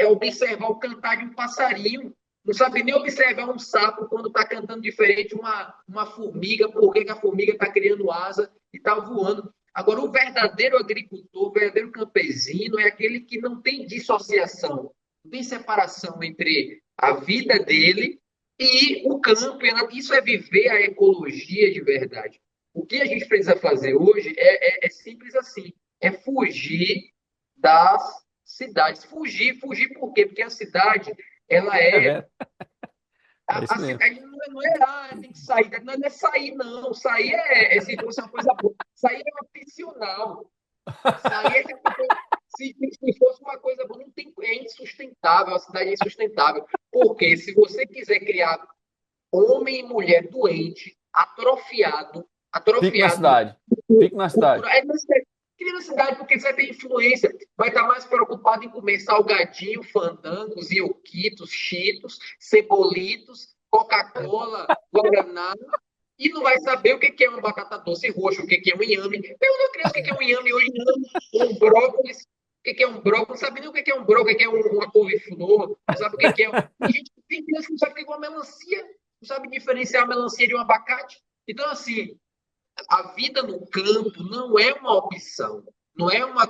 observar o cantar de um passarinho, não sabe nem observar um sapo quando está cantando diferente, uma formiga, por que a formiga está criando asa e está voando. Agora, o verdadeiro agricultor, o verdadeiro campesino é aquele que não tem dissociação, não tem separação entre a vida dele e o campo. Isso é viver a ecologia de verdade. O que a gente precisa fazer hoje é simples assim, é fugir das cidades. Fugir por quê? Porque a cidade, ela É, é velho. É a isso mesmo. cidade tem que sair, não é sair, não. Sair se fosse uma coisa boa. Sair é opcional. Sair é se fosse uma coisa boa, não tem, é insustentável, a cidade é insustentável. Porque se você quiser criar homem e mulher doente, Fique na atrofiado cidade. Fique na cidade. cultura, cria na cidade porque você vai ter influência, vai estar mais preocupado em comer salgadinho, fandangos, ioquitos, cheetos, cebolitos, Coca-Cola, Guaraná, e não vai saber o que é uma batata doce roxa, o que é um inhame. Pergunta a criança o que é um inhame hoje, não, um brócolis, o que é um brócolis, não sabe nem o que é um brócolis, o que é uma couve-flor, não sabe o que é. Tem criança que não sabe o que é uma melancia, não sabe diferenciar a melancia de um abacate. Então, assim, a vida no campo não é uma opção, não é uma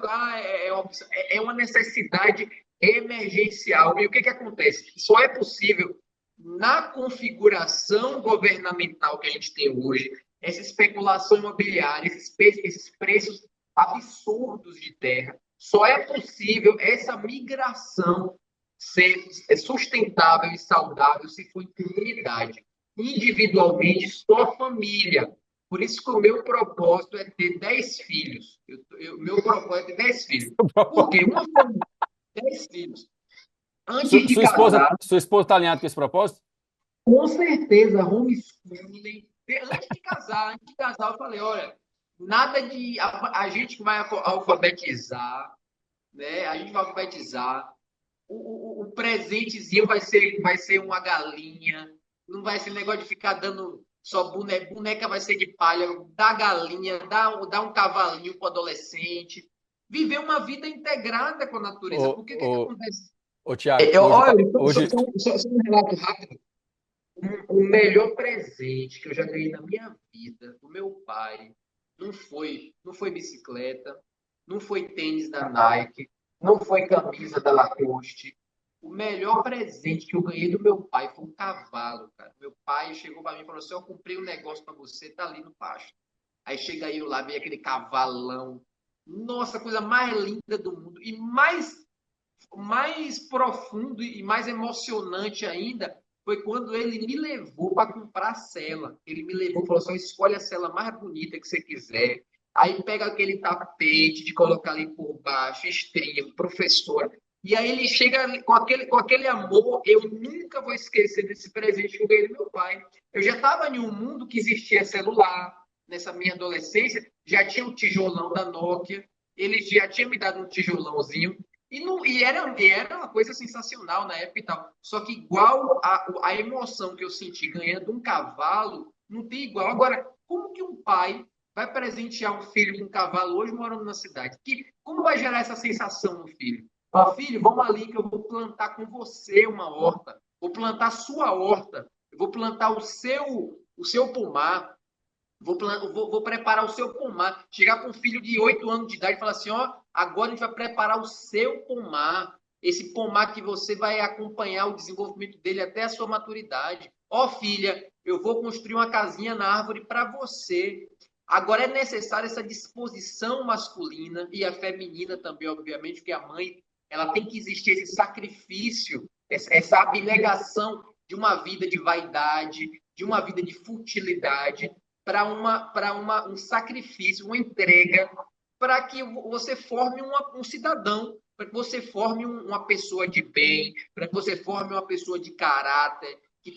opção, é uma necessidade emergencial. E o que acontece? Só é possível na configuração governamental que a gente tem hoje, essa especulação imobiliária, esses preços absurdos de terra, só é possível essa migração ser sustentável e saudável se for em comunidade. Individualmente, só família. Por isso que o meu propósito é ter 10 filhos. Meu propósito é ter 10 filhos. Por quê? Uma família, 10 filhos. Antes de casar, Sua esposa está alinhada com esse propósito? com certeza, homeschooling. Antes de casar, eu falei, olha, nada de a gente vai alfabetizar, né? A gente vai alfabetizar. O presentezinho vai ser uma galinha, não vai ser negócio de ficar dando só boneca vai ser de palha, dá galinha, dá um cavalinho para o adolescente. Viver uma vida integrada com a natureza. Ô, Porque o que, que ô, acontece? ô Tiago, Olha, hoje, só um relato rápido. O melhor presente que eu já ganhei na minha vida do meu pai não foi bicicleta, não foi tênis da Nike, não foi camisa da Lacoste. O melhor presente que eu ganhei do meu pai foi um cavalo, cara. Meu pai chegou para mim e falou assim: eu comprei um negócio para você, tá ali no pasto. Aí chega eu lá, vem aquele cavalão. Nossa, a coisa mais linda do mundo. E mais profundo e mais emocionante ainda foi quando ele me levou para comprar a cela. Ele me levou e falou assim: escolhe a cela mais bonita que você quiser. Aí pega aquele tapete de colocar ali por baixo, estria, professora. E aí ele chega com aquele amor. Eu nunca vou esquecer desse presente que eu ganhei do meu pai. Eu já estava em um mundo que existia celular. Nessa minha adolescência, já tinha o tijolão da Nokia. Ele já tinha me dado um tijolãozinho. E era uma coisa sensacional na época e tal. Só que igual a emoção que eu senti ganhando um cavalo, não tem igual. Agora, como que um pai vai presentear um filho com um cavalo hoje morando na cidade? Como vai gerar essa sensação no filho? Ó, filho, vamos ali que eu vou plantar com você uma horta. Vou plantar a sua horta. Eu vou plantar o seu pomar. Vou preparar o seu pomar. Chegar com um filho de 8 anos de idade e falar assim: ó, agora a gente vai preparar o seu pomar. Esse pomar que você vai acompanhar o desenvolvimento dele até a sua maturidade. Ó, filha, eu vou construir uma casinha na árvore para você. Agora é necessária essa disposição masculina e a feminina também, obviamente, porque a mãe ela tem que existir esse sacrifício, essa abnegação de uma vida de vaidade, de uma vida de futilidade, para um sacrifício, uma entrega, para que você forme um cidadão, para que você forme uma pessoa de bem, para que você forme uma pessoa de caráter, que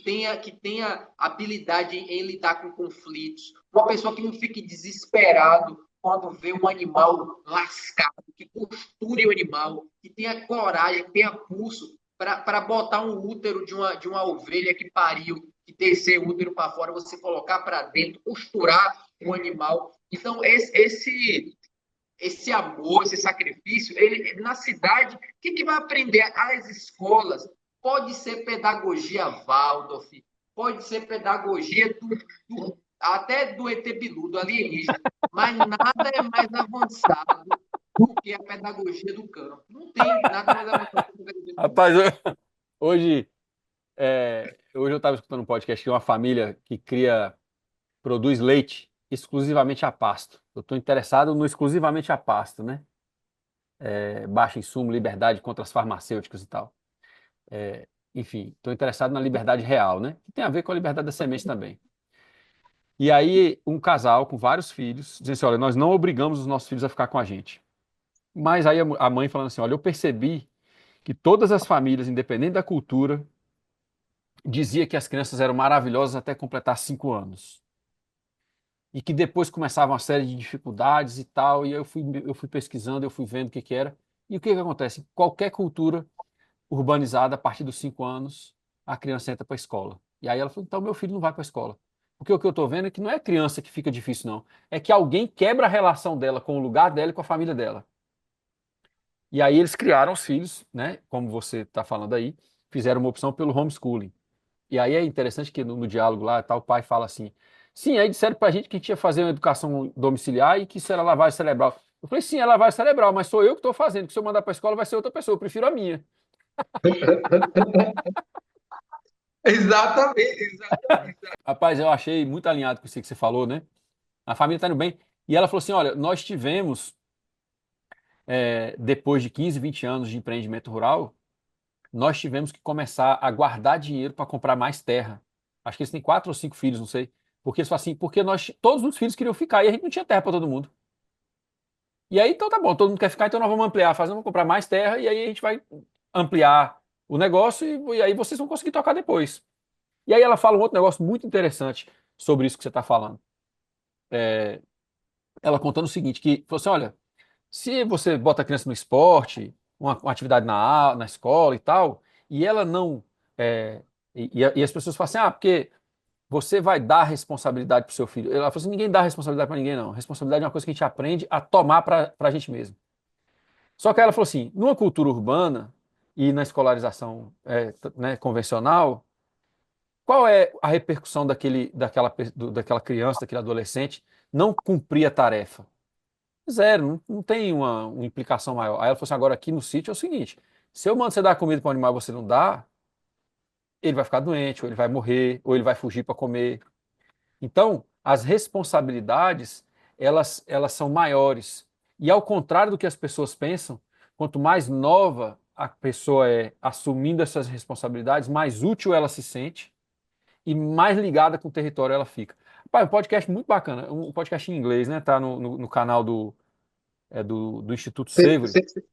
tenha habilidade em lidar com conflitos, uma pessoa que não fique desesperado quando vê um animal lascado, que costure o animal, que tenha coragem, que tenha pulso para botar um útero de uma ovelha que pariu, que descer o útero para fora, você colocar para dentro, costurar o animal. Então, esse amor, esse sacrifício, ele na cidade, o que vai aprender? As escolas, pode ser pedagogia Waldorf, pode ser pedagogia até do ET Bilu, do alienígena, mas nada é mais avançado do que a pedagogia do campo. Não tem nada mais avançado do que a pedagogia do campo. rapaz, hoje, hoje eu estava escutando um podcast de uma família que produz leite exclusivamente a pasto. Eu estou interessado no exclusivamente a pasto, né? Baixo insumo, liberdade contra as farmacêuticas e tal. Enfim, estou interessado na liberdade real, né? Que tem a ver com a liberdade da semente também. E aí, um casal com vários filhos dizendo assim: olha, nós não obrigamos os nossos filhos a ficar com a gente. Mas aí a mãe falando assim: olha, eu percebi que todas as famílias, independente da cultura, dizia que as crianças eram maravilhosas até completar 5 anos. E que depois começava uma série de dificuldades e tal, e eu fui pesquisando, eu fui vendo o que que era. E o que que acontece? Qualquer cultura urbanizada, a partir dos 5 anos, a criança entra para a escola. E aí ela falou: então meu filho não vai para a escola. Porque o que eu estou vendo é que não é a criança que fica difícil, não. É que alguém quebra a relação dela com o lugar dela e com a família dela. E aí eles criaram os filhos, né? Como você está falando aí, fizeram uma opção pelo homeschooling. E aí é interessante que no diálogo lá, tal, o pai fala assim: sim, aí disseram pra gente que tinha que fazer uma educação domiciliar e que isso era lavagem cerebral. Eu falei: sim, é lavagem cerebral, mas sou eu que estou fazendo, que se eu mandar para a escola vai ser outra pessoa, eu prefiro a minha. Exatamente, exatamente. Rapaz, eu achei muito alinhado com isso que você falou, né? A família está indo bem. E ela falou assim: olha, nós tivemos, depois de 15, 20 anos de empreendimento rural, nós tivemos que começar a guardar dinheiro para comprar mais terra. Acho que eles têm 4 ou 5 filhos, não sei. Porque eles falam assim: porque todos os filhos queriam ficar e a gente não tinha terra para todo mundo. E aí, então tá bom, todo mundo quer ficar, então nós vamos ampliar, vamos comprar mais terra e aí a gente vai ampliar o negócio e aí vocês vão conseguir tocar depois. E aí ela fala um outro negócio muito interessante sobre isso que você está falando. Ela contando o seguinte, que falou assim: olha, se você bota a criança no esporte, uma atividade na escola e tal, e ela não. é, e as pessoas falam assim: ah, porque você vai dar responsabilidade para o seu filho. Ela falou assim, ninguém dá responsabilidade para ninguém, não. Responsabilidade é uma coisa que a gente aprende a tomar para a gente mesmo. Só que ela falou assim, numa cultura urbana e na escolarização né, convencional, qual é a repercussão daquela criança, daquele adolescente não cumprir a tarefa? Zero, não tem uma implicação maior. Aí ela falou assim, agora aqui no sítio é o seguinte, se eu mando você dar comida para o animal e você não dá, ele vai ficar doente, ou ele vai morrer, ou ele vai fugir para comer. Então, as responsabilidades, elas são maiores. E ao contrário do que as pessoas pensam, quanto mais nova a pessoa é assumindo essas responsabilidades, mais útil ela se sente e mais ligada com o território ela fica. Pai, um podcast muito bacana, um podcast em inglês, né? Tá no canal do Instituto Você, Savory. você-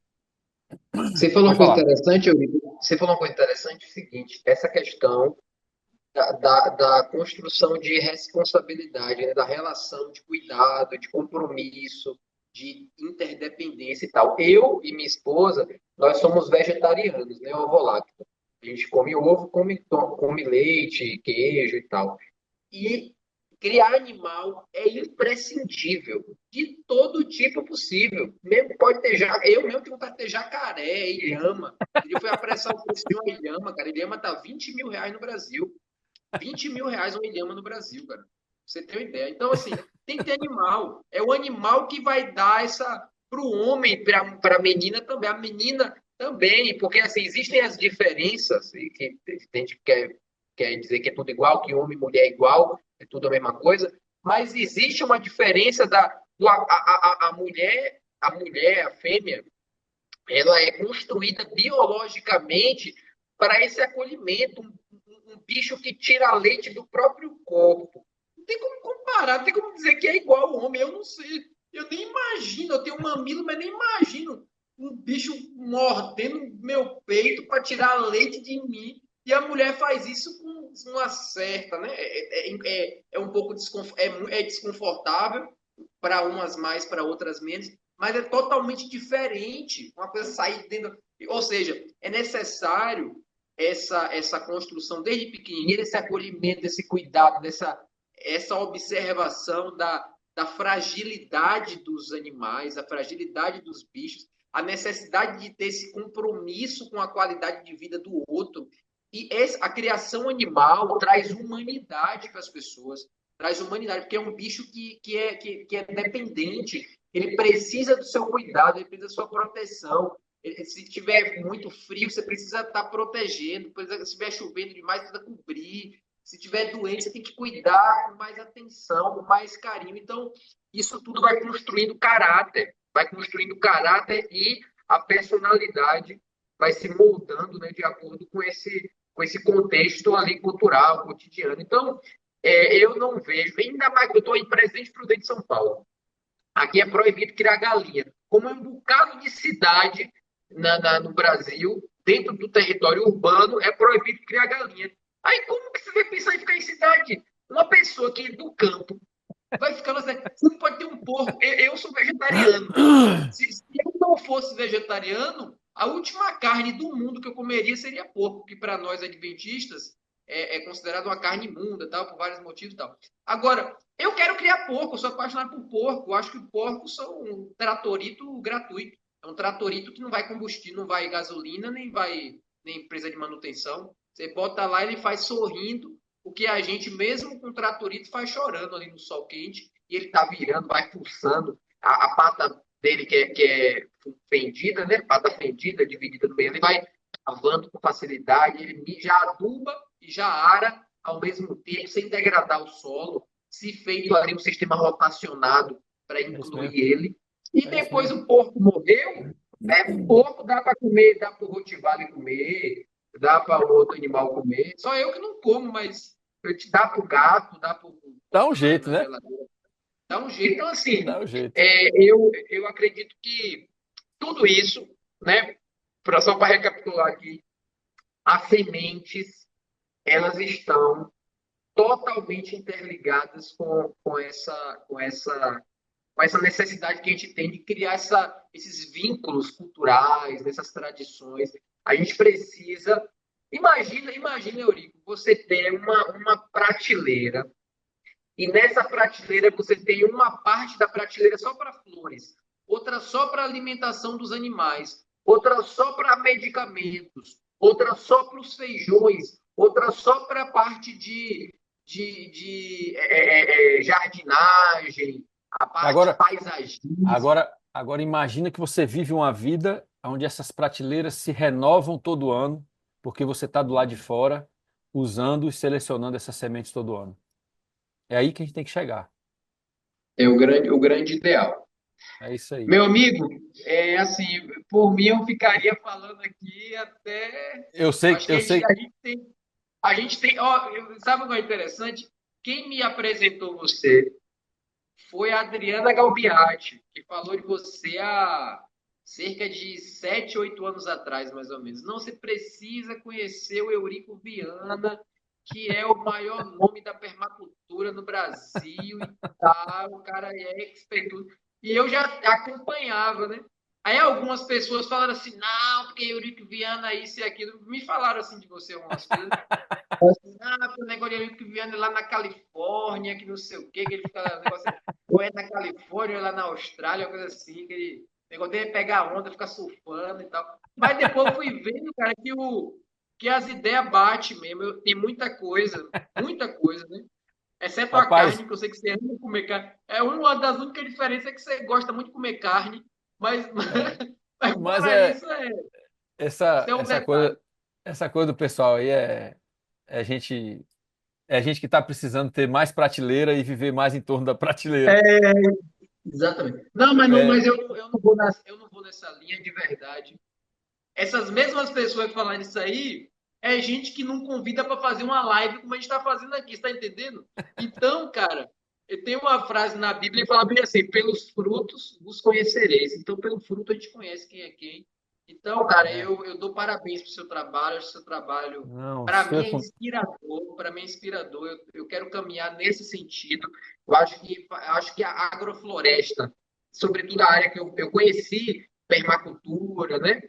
você falou uma Pode coisa falar. interessante, Eurico. Você falou uma coisa interessante, é o seguinte, essa questão da construção de responsabilidade, né, da relação de cuidado, de compromisso, de interdependência e tal. Eu e minha esposa, nós somos vegetarianos, né, ovo-lacto. A gente come ovo, come leite, queijo e tal. E criar animal é imprescindível, de todo tipo possível. Mesmo que pode ter eu mesmo tenho vontade de ter jacaré, ilhama. Eu fui apressar o preço de uma ilhama, cara. A ilhama tá R$ 20.000 no Brasil. R$ 20.000 uma ilhama no Brasil, cara. Pra você ter uma ideia. Então, assim, tem que ter animal. É o animal que vai dar essa para o homem, para a menina também. A menina também, porque assim, existem as diferenças, e que a gente quer dizer que é tudo igual, que homem e mulher é igual, é tudo a mesma coisa, mas existe uma diferença a fêmea, ela é construída biologicamente para esse acolhimento, um bicho que tira leite do próprio corpo. Não tem como comparar, não tem como dizer que é igual ao homem, eu não sei. Eu nem imagino, eu tenho um mamilo, mas nem imagino um bicho mordendo meu peito para tirar leite de mim. E a mulher faz isso com uma certa, né? É um pouco desconfortável, para umas mais, para outras menos, mas é totalmente diferente. Uma coisa sair dentro. Ou seja, é necessário essa construção desde pequenininho, esse acolhimento, esse cuidado, essa observação da fragilidade dos animais, a fragilidade dos bichos, a necessidade de ter esse compromisso com a qualidade de vida do outro. E a criação animal traz humanidade para as pessoas, traz humanidade, porque é um bicho que é dependente, ele precisa do seu cuidado, ele precisa da sua proteção. Se tiver muito frio, você precisa estar protegendo, se estiver chovendo demais, precisa cobrir. Se tiver doente, você tem que cuidar com mais atenção, com mais carinho. Então, isso tudo vai construindo caráter e a personalidade vai se moldando, né, de acordo com esse contexto ali cultural, cotidiano. Então, eu não vejo, ainda mais que eu estou em Presidente Prudente de São Paulo. Aqui é proibido criar galinha. Como é um bocado de cidade no Brasil, dentro do território urbano, é proibido criar galinha. Aí como que você vai pensar em ficar em cidade? Uma pessoa que é do campo vai ficar na cidade. Você não pode ter um porco. Eu sou vegetariano. Se eu não fosse vegetariano, a última carne do mundo que eu comeria seria porco, que para nós adventistas é considerado uma carne imunda, tal, por vários motivos e tal. Agora, eu quero criar porco, eu sou apaixonado por porco. Eu acho que porcos são um tratorito gratuito. É um tratorito que não vai combustível, não vai gasolina, nem empresa de manutenção. Você bota lá, ele faz sorrindo, o que a gente, mesmo com tratorito, faz chorando ali no sol quente, e ele tá virando, vai pulsando, a pata dele que é fendida, né? Pata fendida, dividida no meio, ele vai cavando com facilidade, ele já aduba e já ara ao mesmo tempo, sem degradar o solo, se feito ali um sistema rotacionado para É isso incluir mesmo. ele. E É isso depois mesmo. o porco morreu, o porco dá para comer, dá para o Rottweiler comer, dá para o outro animal comer. Só eu que não como, mas eu te dá para o gato, dá para Dá um botar jeito, na né? geladeira. Dá um jeito. Então, assim, Dá um jeito. eu acredito que tudo isso, né, só para recapitular aqui, as sementes, elas estão totalmente interligadas com essa necessidade que a gente tem de criar esses vínculos culturais, essas tradições. A gente precisa. Imagina, Eurico, você ter uma prática prateleira, e nessa prateleira você tem uma parte da prateleira só para flores, outra só para alimentação dos animais, outra só para medicamentos, outra só para os feijões, outra só para a parte de jardinagem, a parte Agora, paisagística. agora imagina que você vive uma vida onde essas prateleiras se renovam todo ano, porque você está do lado de fora usando e selecionando essas sementes todo ano. É aí que a gente tem que chegar. É o grande ideal. É isso aí. Meu amigo, é assim, por mim eu ficaria falando aqui até. Eu Eu sei, acho que eu a gente, sei. a gente tem. A gente tem. Ó, sabe o que é interessante? Quem me apresentou você foi a Adriana Galbiati, que falou de você há cerca de 7, 8 anos atrás, mais ou menos. Não, você precisa conhecer o Eurico Viana, que é o maior nome da permacultura no Brasil e tal, o cara é expert. E eu já acompanhava, né? Aí algumas pessoas falaram assim, não, porque Eurico Viana isso e aquilo. Me falaram assim de você algumas coisas. Ah, o negócio de Eurico Viana lá na Califórnia, que não sei o quê, que ele fica negócio, ou é na Califórnia, ou é lá na Austrália, coisa assim, que ele, o negócio dele é pegar onda, ficar surfando e tal. Mas depois eu fui vendo, cara, que as ideias batem mesmo. Tem muita coisa, né? Exceto a Rapaz, carne, que eu sei que você ama comer carne. É uma das únicas diferenças é que você gosta muito de comer carne, mas, é, mas mas fora é isso, isso essa é um essa detalhe. coisa, essa coisa do pessoal aí é a gente é a gente que está precisando ter mais prateleira e viver mais em torno da prateleira. Exatamente. Não, mas, não, É, mas eu não vou nessa linha de verdade. Essas mesmas pessoas que falaram isso aí é gente que não convida para fazer uma live como a gente está fazendo aqui, está entendendo? Então, cara, tem uma frase na Bíblia que fala bem assim: pelos frutos os conhecereis. Então, pelo fruto a gente conhece quem é quem. Então, cara, é, eu dou parabéns pro seu trabalho. Acho que seu trabalho, não, para mim, é inspirador. Para mim, é inspirador. Eu quero caminhar nesse sentido. Eu acho que a agrofloresta, sobretudo a área que eu conheci, permacultura, né?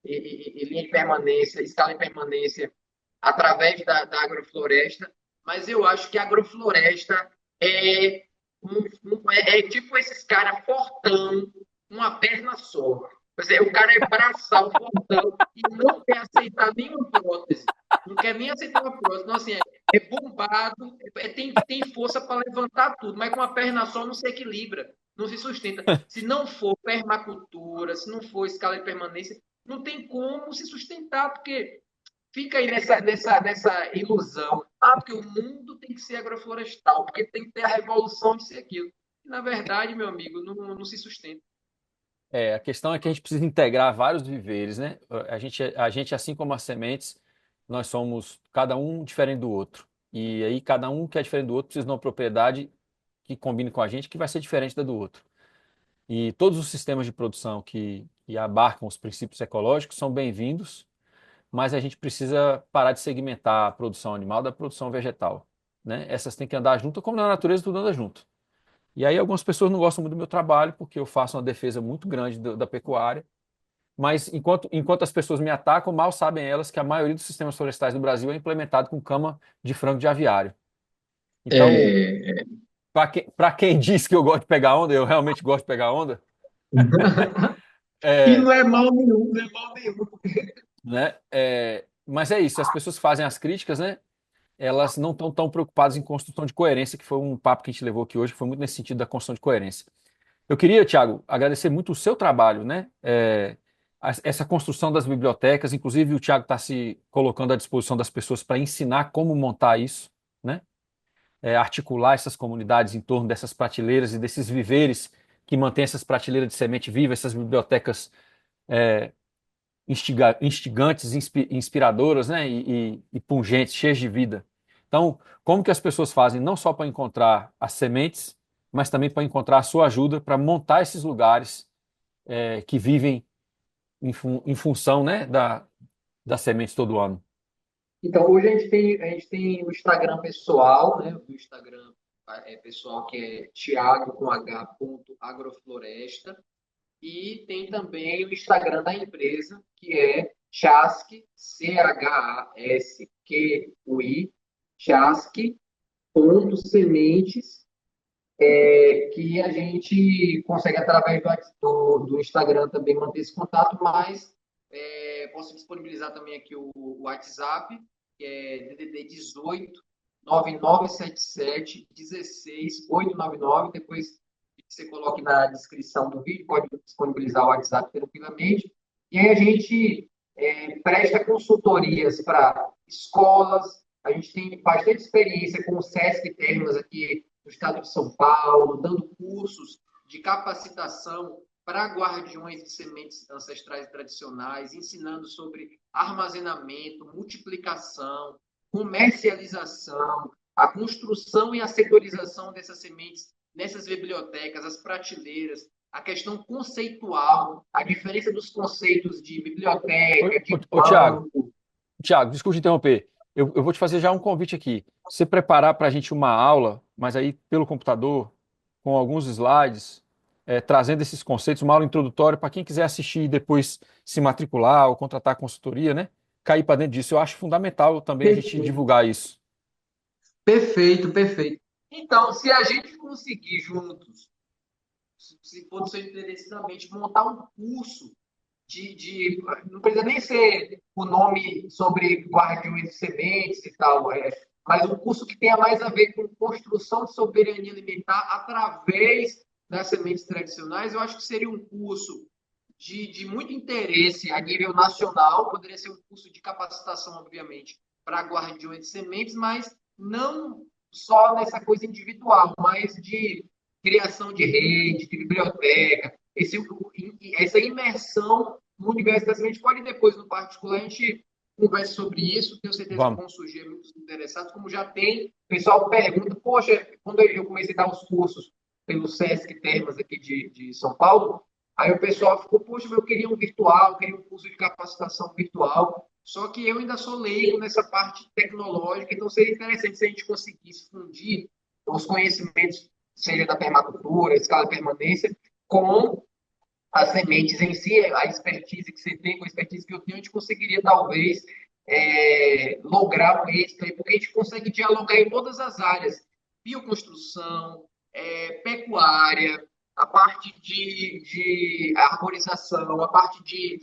E linha de permanência, escala em permanência, através da agrofloresta, mas eu acho que a agrofloresta é tipo esses caras fortão, uma perna só. Quer dizer, o cara é braçal, fortão, e não quer aceitar nenhuma prótese. Não quer nem aceitar uma prótese. Então, assim, é bombado, tem força para levantar tudo, mas com uma perna só não se equilibra, não se sustenta. Se não for permacultura, se não for escala de permanência, não tem como se sustentar, porque fica aí nessa ilusão. Ah, porque o mundo tem que ser agroflorestal, porque tem que ter a revolução de ser aquilo. E, na verdade, meu amigo, não se sustenta. a questão é que a gente precisa integrar vários viveres, né? A gente, assim como as sementes, nós somos cada um diferente do outro. E aí, cada um que é diferente do outro precisa de uma propriedade que combine com a gente, que vai ser diferente da do outro. E todos os sistemas de produção que abarcam os princípios ecológicos são bem-vindos, mas a gente precisa parar de segmentar a produção animal da produção vegetal, né? Essas têm que andar junto, como na natureza tudo anda junto. E aí algumas pessoas não gostam muito do meu trabalho, porque eu faço uma defesa muito grande da pecuária, mas enquanto as pessoas me atacam, mal sabem elas que a maioria dos sistemas florestais do Brasil é implementado com cama de frango de aviário. Então, É... para quem diz que eu gosto de pegar onda, eu realmente gosto de pegar onda, E é, não é mal nenhum, não é mal nenhum. né? Mas é isso, as pessoas que fazem as críticas, né? Elas não estão tão preocupadas em construção de coerência, que foi um papo que a gente levou aqui hoje, que foi muito nesse sentido da construção de coerência. Eu queria, Thiago, agradecer muito o seu trabalho, né? Essa construção das bibliotecas, inclusive o Thiago está se colocando à disposição das pessoas para ensinar como montar isso, né? Articular essas comunidades em torno dessas prateleiras e desses viveres que mantêm essas prateleiras de semente viva, essas bibliotecas é, instigantes, inspiradoras, né? E pungentes, cheias de vida. Então, como que as pessoas fazem não só para encontrar as sementes, mas também para encontrar a sua ajuda para montar esses lugares que vivem em função, né, das sementes todo ano. Então, hoje a gente tem o Instagram pessoal, né? O Instagram pessoal que é Thiago com H. Agrofloresta. E tem também o Instagram da empresa, que é Chasqui, Chasqui, sementes que a gente consegue, através do Instagram, também manter esse contato, mas posso disponibilizar também aqui o WhatsApp, que é DDD 18 9977 16 899. Depois você coloque na descrição do vídeo, pode disponibilizar o WhatsApp tranquilamente. E aí a gente presta consultorias para escolas, a gente tem bastante experiência com o Sesc Termas aqui no estado de São Paulo, dando cursos de capacitação para guardiões de sementes ancestrais e tradicionais, ensinando sobre armazenamento, multiplicação, comercialização, a construção e a setorização dessas sementes nessas bibliotecas, as prateleiras, a questão conceitual, a diferença dos conceitos de biblioteca, de Tiago, banco. desculpe te interromper. Eu vou te fazer já um convite aqui. Você preparar para a gente uma aula, mas aí pelo computador, com alguns slides, trazendo esses conceitos, uma aula introdutória para quem quiser assistir e depois se matricular ou contratar a consultoria, né? Cair para dentro disso. Eu acho fundamental também a gente Perfeito, divulgar isso. perfeito, perfeito. Então, se a gente conseguir juntos, se for do seu interesse também, de montar um curso não precisa nem ser o nome sobre guardiões de sementes e tal, mas um curso que tenha mais a ver com construção de soberania alimentar através das sementes tradicionais. Eu acho que seria um curso de muito interesse a nível nacional, poderia ser um curso de capacitação, obviamente, para guardiões de sementes, mas não só nessa coisa individual, mas de criação de rede, de biblioteca, essa imersão no universo da semente. Pode depois, no particular, a gente conversa sobre isso. Tenho certeza que Vamos. vão surgir muitos interessados, como já tem. O pessoal pergunta, poxa, quando eu comecei a dar os cursos pelo Sesc Termas aqui de São Paulo, aí o pessoal ficou, poxa, eu queria um virtual, queria um curso de capacitação virtual, só que eu ainda sou leigo nessa parte tecnológica, então seria interessante se a gente conseguisse fundir os conhecimentos, seja da permacultura, escala de permanência, com as sementes em si, a expertise que você tem, com a expertise que eu tenho, a gente conseguiria talvez lograr um êxito aí, porque a gente consegue dialogar em todas as áreas, bioconstrução, pecuária, a parte de arborização, a parte de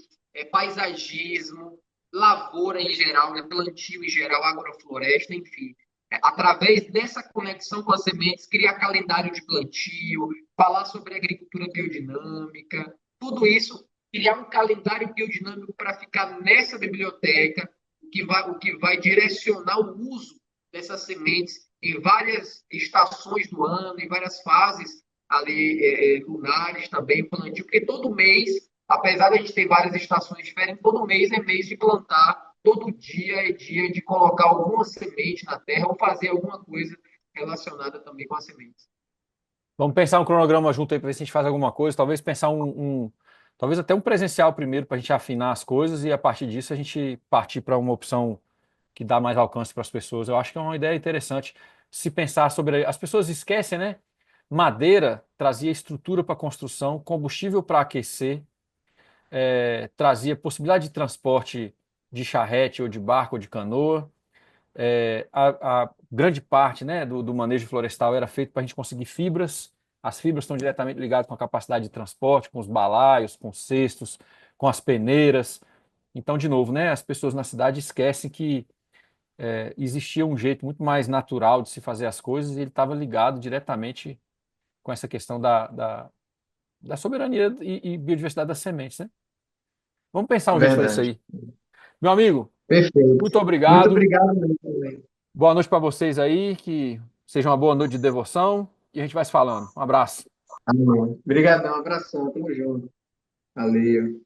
paisagismo, lavoura em geral, né, plantio em geral, agrofloresta, enfim. Através dessa conexão com as sementes, criar calendário de plantio, falar sobre agricultura biodinâmica, tudo isso, criar um calendário biodinâmico para ficar nessa biblioteca, o que vai direcionar o uso dessas sementes em várias estações do ano, em várias fases ali lunares também, plantio, porque todo mês, apesar de a gente ter várias estações diferentes, todo mês é mês de plantar, todo dia é dia de colocar alguma semente na terra ou fazer alguma coisa relacionada também com as sementes. Vamos pensar um cronograma junto aí para ver se a gente faz alguma coisa. Talvez pensar talvez até um presencial primeiro para a gente afinar as coisas e a partir disso a gente partir para uma opção que dá mais alcance para as pessoas. Eu acho que é uma ideia interessante se pensar sobre. As pessoas esquecem, né? Madeira trazia estrutura para construção, combustível para aquecer, trazia possibilidade de transporte de charrete ou de barco ou de canoa. A grande parte, né, do manejo florestal era feito para a gente conseguir fibras. As fibras estão diretamente ligadas com a capacidade de transporte, com os balaios, com os cestos, com as peneiras. Então, de novo, né, as pessoas na cidade esquecem que existia um jeito muito mais natural de se fazer as coisas e ele estava ligado diretamente com essa questão da soberania e biodiversidade das sementes, né? Vamos pensar um jeito de fazer isso Verdade. aí. Meu amigo, Perfeito. muito Muito obrigado. obrigado mesmo também. Boa noite para vocês aí, que seja uma boa noite de devoção e a gente vai se falando. Um abraço. Amém. Obrigadão, abração, tamo junto. Valeu.